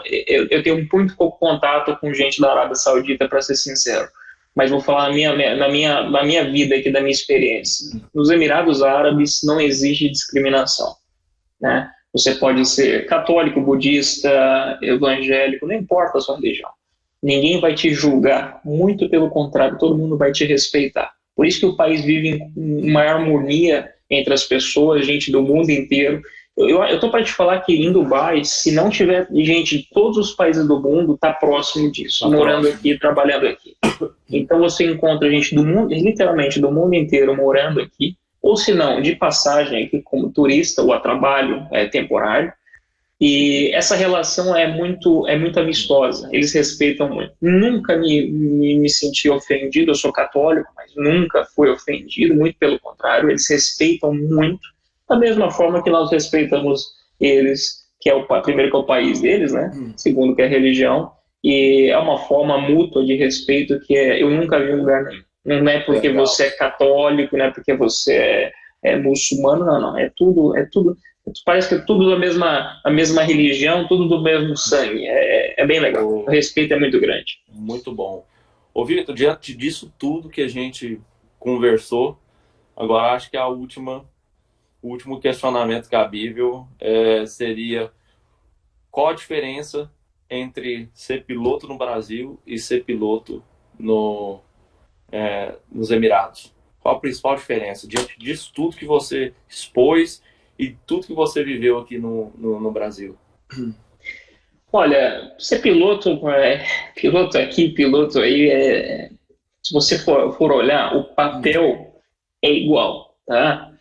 eu tenho muito pouco contato com gente da Arábia Saudita, para ser sincero. Mas vou falar na minha vida aqui, da minha experiência. Nos Emirados Árabes não existe discriminação, né? Você pode ser católico, budista, evangélico, não importa a sua religião. Ninguém vai te julgar, muito pelo contrário, todo mundo vai te respeitar. Por isso que o país vive em uma harmonia entre as pessoas, gente do mundo inteiro. Eu estou para te falar que em Dubai, se não tiver gente de todos os países do mundo, está próximo disso, Tá morando próximo. aqui, trabalhando aqui. Então você encontra gente do mundo, literalmente do mundo inteiro, morando aqui, ou se não, de passagem aqui como turista ou a trabalho temporário. E essa relação é muito amistosa, eles respeitam muito. Nunca me senti ofendido, eu sou católico, mas nunca fui ofendido, muito pelo contrário, eles respeitam muito, da mesma forma que nós respeitamos eles, que é primeiro que é o país deles, né? Segundo que é a religião, e é uma forma mútua de respeito que eu nunca vi em lugar nenhum. Não é porque Legal. você é católico, não é porque você é muçulmano, não. É tudo. Parece que é tudo a mesma religião, tudo do mesmo sangue. É bem legal. O respeito é muito grande. Muito bom. Ô, Vitor, diante disso tudo que a gente conversou, agora acho que o último questionamento cabível seria: qual a diferença entre ser piloto no Brasil e ser piloto nos Emirados? Qual a principal diferença diante disso tudo que você expôs e tudo que você viveu aqui no Brasil? Olha, ser piloto aqui, piloto aí, se você for olhar, o papel é igual, tá?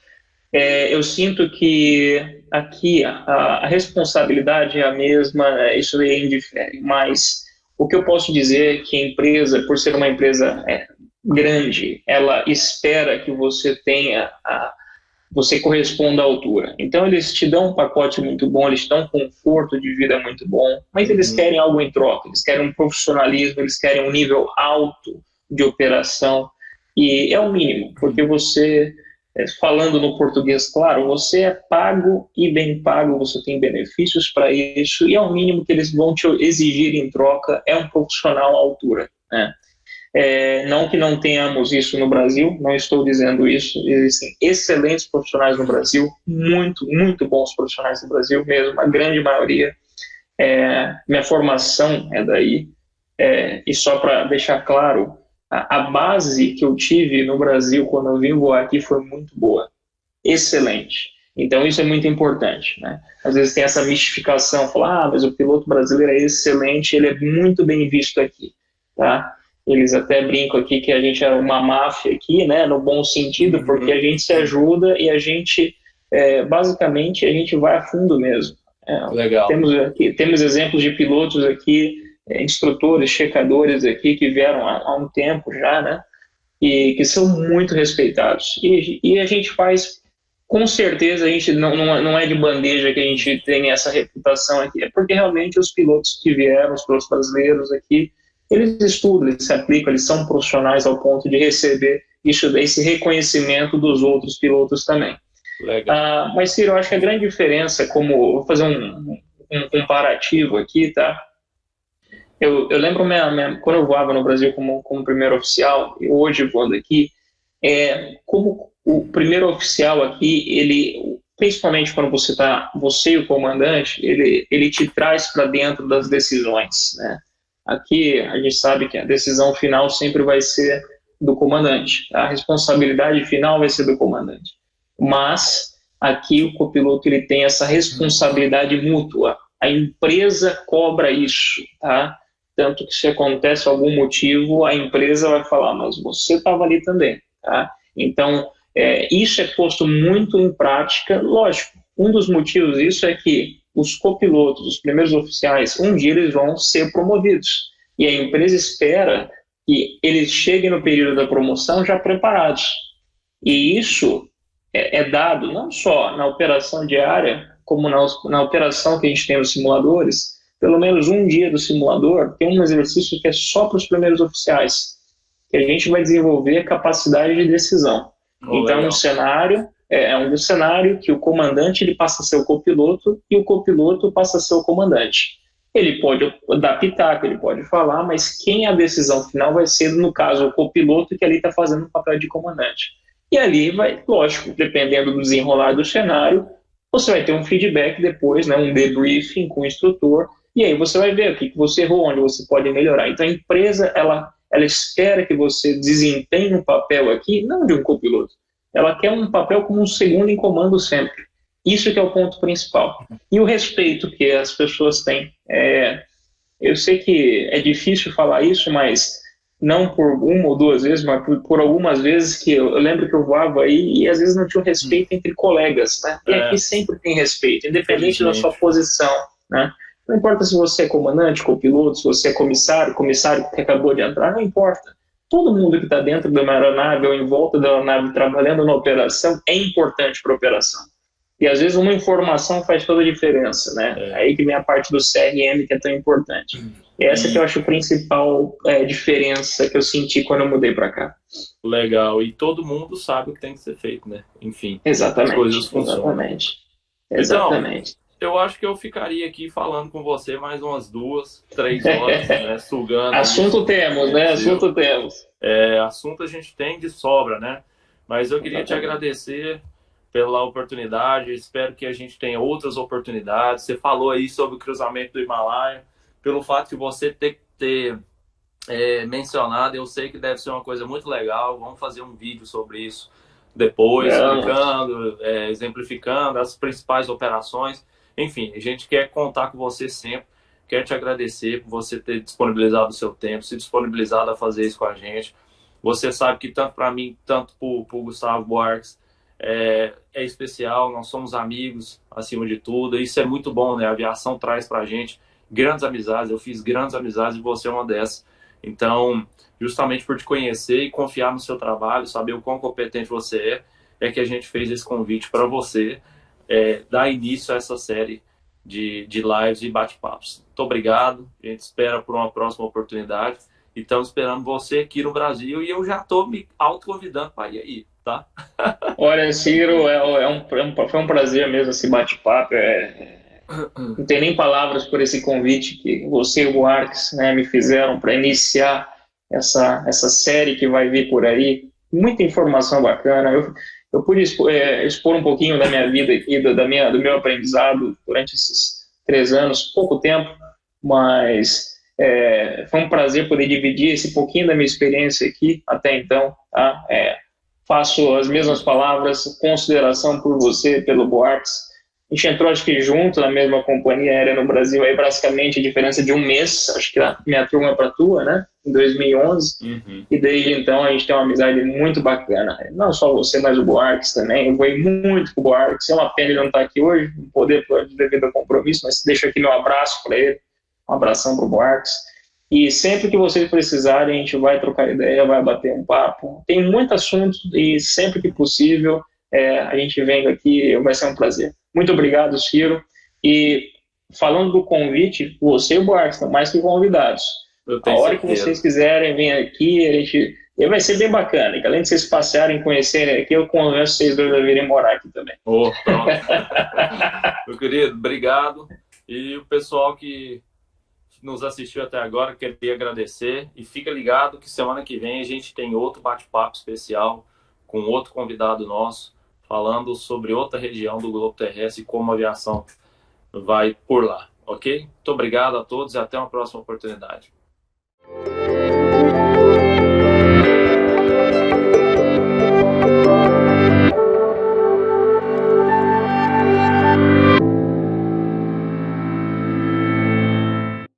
Eu sinto que aqui a responsabilidade é a mesma, isso aí indifere, mas o que eu posso dizer é que a empresa, por ser uma empresa grande, ela espera que você corresponda à altura. Então eles te dão um pacote muito bom, eles te dão um conforto de vida muito bom, mas eles querem algo em troca, eles querem um profissionalismo, eles querem um nível alto de operação, e é o mínimo, porque você, falando no português claro, você é pago e bem pago, você tem benefícios para isso, e é o mínimo que eles vão te exigir em troca, é um profissional à altura, né? Não que não tenhamos isso no Brasil, não estou dizendo isso, existem excelentes profissionais no Brasil, muito, muito bons profissionais no Brasil mesmo, a grande maioria. Minha formação é daí, e só para deixar claro, a base que eu tive no Brasil quando eu vim voar aqui foi muito boa, excelente. Então isso é muito importante, né? Às vezes tem essa mistificação, falar, mas o piloto brasileiro é excelente, ele é muito bem visto aqui, tá? Eles até brincam aqui que a gente é uma máfia aqui, né, no bom sentido, porque a gente se ajuda e a gente, basicamente, a gente vai a fundo mesmo. Legal. Temos exemplos de pilotos aqui, instrutores, checadores aqui que vieram há um tempo já, né, e que são muito respeitados. E a gente faz, com certeza, a gente não é de bandeja que a gente tem essa reputação aqui, é porque realmente os pilotos que vieram, os pilotos brasileiros aqui, eles estudam, eles se aplicam, eles são profissionais ao ponto de receber esse reconhecimento dos outros pilotos também. Legal. Mas, Ciro, eu acho que a grande diferença, vou fazer um comparativo aqui, tá? Eu lembro quando eu voava no Brasil como primeiro oficial, e hoje voando aqui, como o primeiro oficial aqui, ele, principalmente quando você e o comandante, ele te traz para dentro das decisões, né? Aqui a gente sabe que a decisão final sempre vai ser do comandante, tá? A responsabilidade final vai ser do comandante. Mas aqui o copiloto ele tem essa responsabilidade mútua. A empresa cobra isso, tá? Tanto que se acontece algum motivo, a empresa vai falar, mas você estava ali também, tá? Então, isso é posto muito em prática, lógico. Um dos motivos disso é que os copilotos, os primeiros oficiais, um dia eles vão ser promovidos. E a empresa espera que eles cheguem no período da promoção já preparados. E isso é dado não só na operação diária, como na operação que a gente tem nos simuladores. Pelo menos um dia do simulador tem um exercício que é só para os primeiros oficiais. que a gente vai desenvolver a capacidade de decisão. Oh, Então, legal. um cenário é um cenário que o comandante ele passa a ser o copiloto e o copiloto passa a ser o comandante. Ele pode dar pitaco, ele pode falar, mas quem a decisão final vai ser, no caso, o copiloto que ali está fazendo o papel de comandante. E ali vai, lógico, dependendo do desenrolar do cenário, você vai ter um feedback depois, né, um debriefing com o instrutor, e aí você vai ver o que você errou, onde você pode melhorar. Então a empresa, ela espera que você desempenhe um papel aqui, não de um copiloto, ela quer um papel como um segundo em comando sempre. Isso que é o ponto principal. E o respeito que as pessoas têm. Eu sei que é difícil falar isso, mas não por uma ou duas vezes, mas por algumas vezes que eu lembro que eu voava aí e às vezes não tinha um respeito entre colegas, né? E aqui sempre tem respeito, independente da sua posição, né? Não importa se você é comandante, copiloto, se você é comissário que acabou de entrar, não importa. Todo mundo que está dentro de uma aeronave ou em volta da aeronave trabalhando na operação é importante para a operação. E às vezes uma informação faz toda a diferença, né? Aí que vem a parte do CRM que é tão importante. E essa que eu acho a principal diferença que eu senti quando eu mudei para cá. Legal. E todo mundo sabe o que tem que ser feito, né? Enfim, exatamente, as coisas funcionam. Exatamente. Então, eu acho que eu ficaria aqui falando com você mais umas 2, 3 horas, né? Sugando. Assunto temos, né? Assunto temos. Assunto a gente tem de sobra, né? Mas eu queria te agradecer pela oportunidade. Espero que a gente tenha outras oportunidades. Você falou aí sobre o cruzamento do Himalaia. Pelo fato de você ter mencionado, eu sei que deve ser uma coisa muito legal. Vamos fazer um vídeo sobre isso depois, explicando, exemplificando as principais operações. Enfim, a gente quer contar com você sempre. Quero te agradecer por você ter disponibilizado o seu tempo, se disponibilizado a fazer isso com a gente. Você sabe que tanto para mim, tanto para o Gustavo Buarques, é especial. Nós somos amigos, acima de tudo. Isso é muito bom, né? A aviação traz para a gente grandes amizades. Eu fiz grandes amizades e você é uma dessas. Então, justamente por te conhecer e confiar no seu trabalho, saber o quão competente você é que a gente fez esse convite para você dar início a essa série de lives e bate-papos. Muito obrigado. A gente espera por uma próxima oportunidade. E estamos esperando você aqui no Brasil e eu já estou me autoconvidando para ir aí, tá? Olha, Ciro, foi um prazer mesmo esse bate-papo. Não tem nem palavras por esse convite que você e o Buarques, né, me fizeram para iniciar essa série que vai vir por aí. Muita informação bacana. Eu pude expor um pouquinho da minha vida aqui, do meu aprendizado durante esses 3 anos, pouco tempo, mas foi um prazer poder dividir esse pouquinho da minha experiência aqui até então. Tá? Faço as mesmas palavras, consideração por você, pelo Buarques. A gente entrou, acho que junto na mesma companhia aérea no Brasil, aí basicamente a diferença de um mês, acho que a minha turma para a tua, né, em 2011, E desde então a gente tem uma amizade muito bacana, não só você, mas o Buarques também. Eu voei muito com o Buarques, é uma pena ele não estar aqui hoje, não poder devido ao compromisso, mas deixo aqui meu abraço para ele, um abração para o Buarques. E sempre que vocês precisarem, a gente vai trocar ideia, vai bater um papo. Tem muito assunto e sempre que possível a gente vem aqui, vai ser um prazer. Muito obrigado, Ciro. E falando do convite, você e o Buarques estão mais que convidados. A hora que vocês quiserem, vem aqui, vai ser bem bacana. Que além de vocês passearem, conhecerem aqui, eu convenço vocês dois a virem morar aqui também. Pronto. Meu querido, obrigado. E o pessoal que nos assistiu até agora, queria agradecer. E fica ligado que semana que vem a gente tem outro bate-papo especial com outro convidado nosso, falando sobre outra região do globo terrestre e como a aviação vai por lá, ok? Muito obrigado a todos e até uma próxima oportunidade.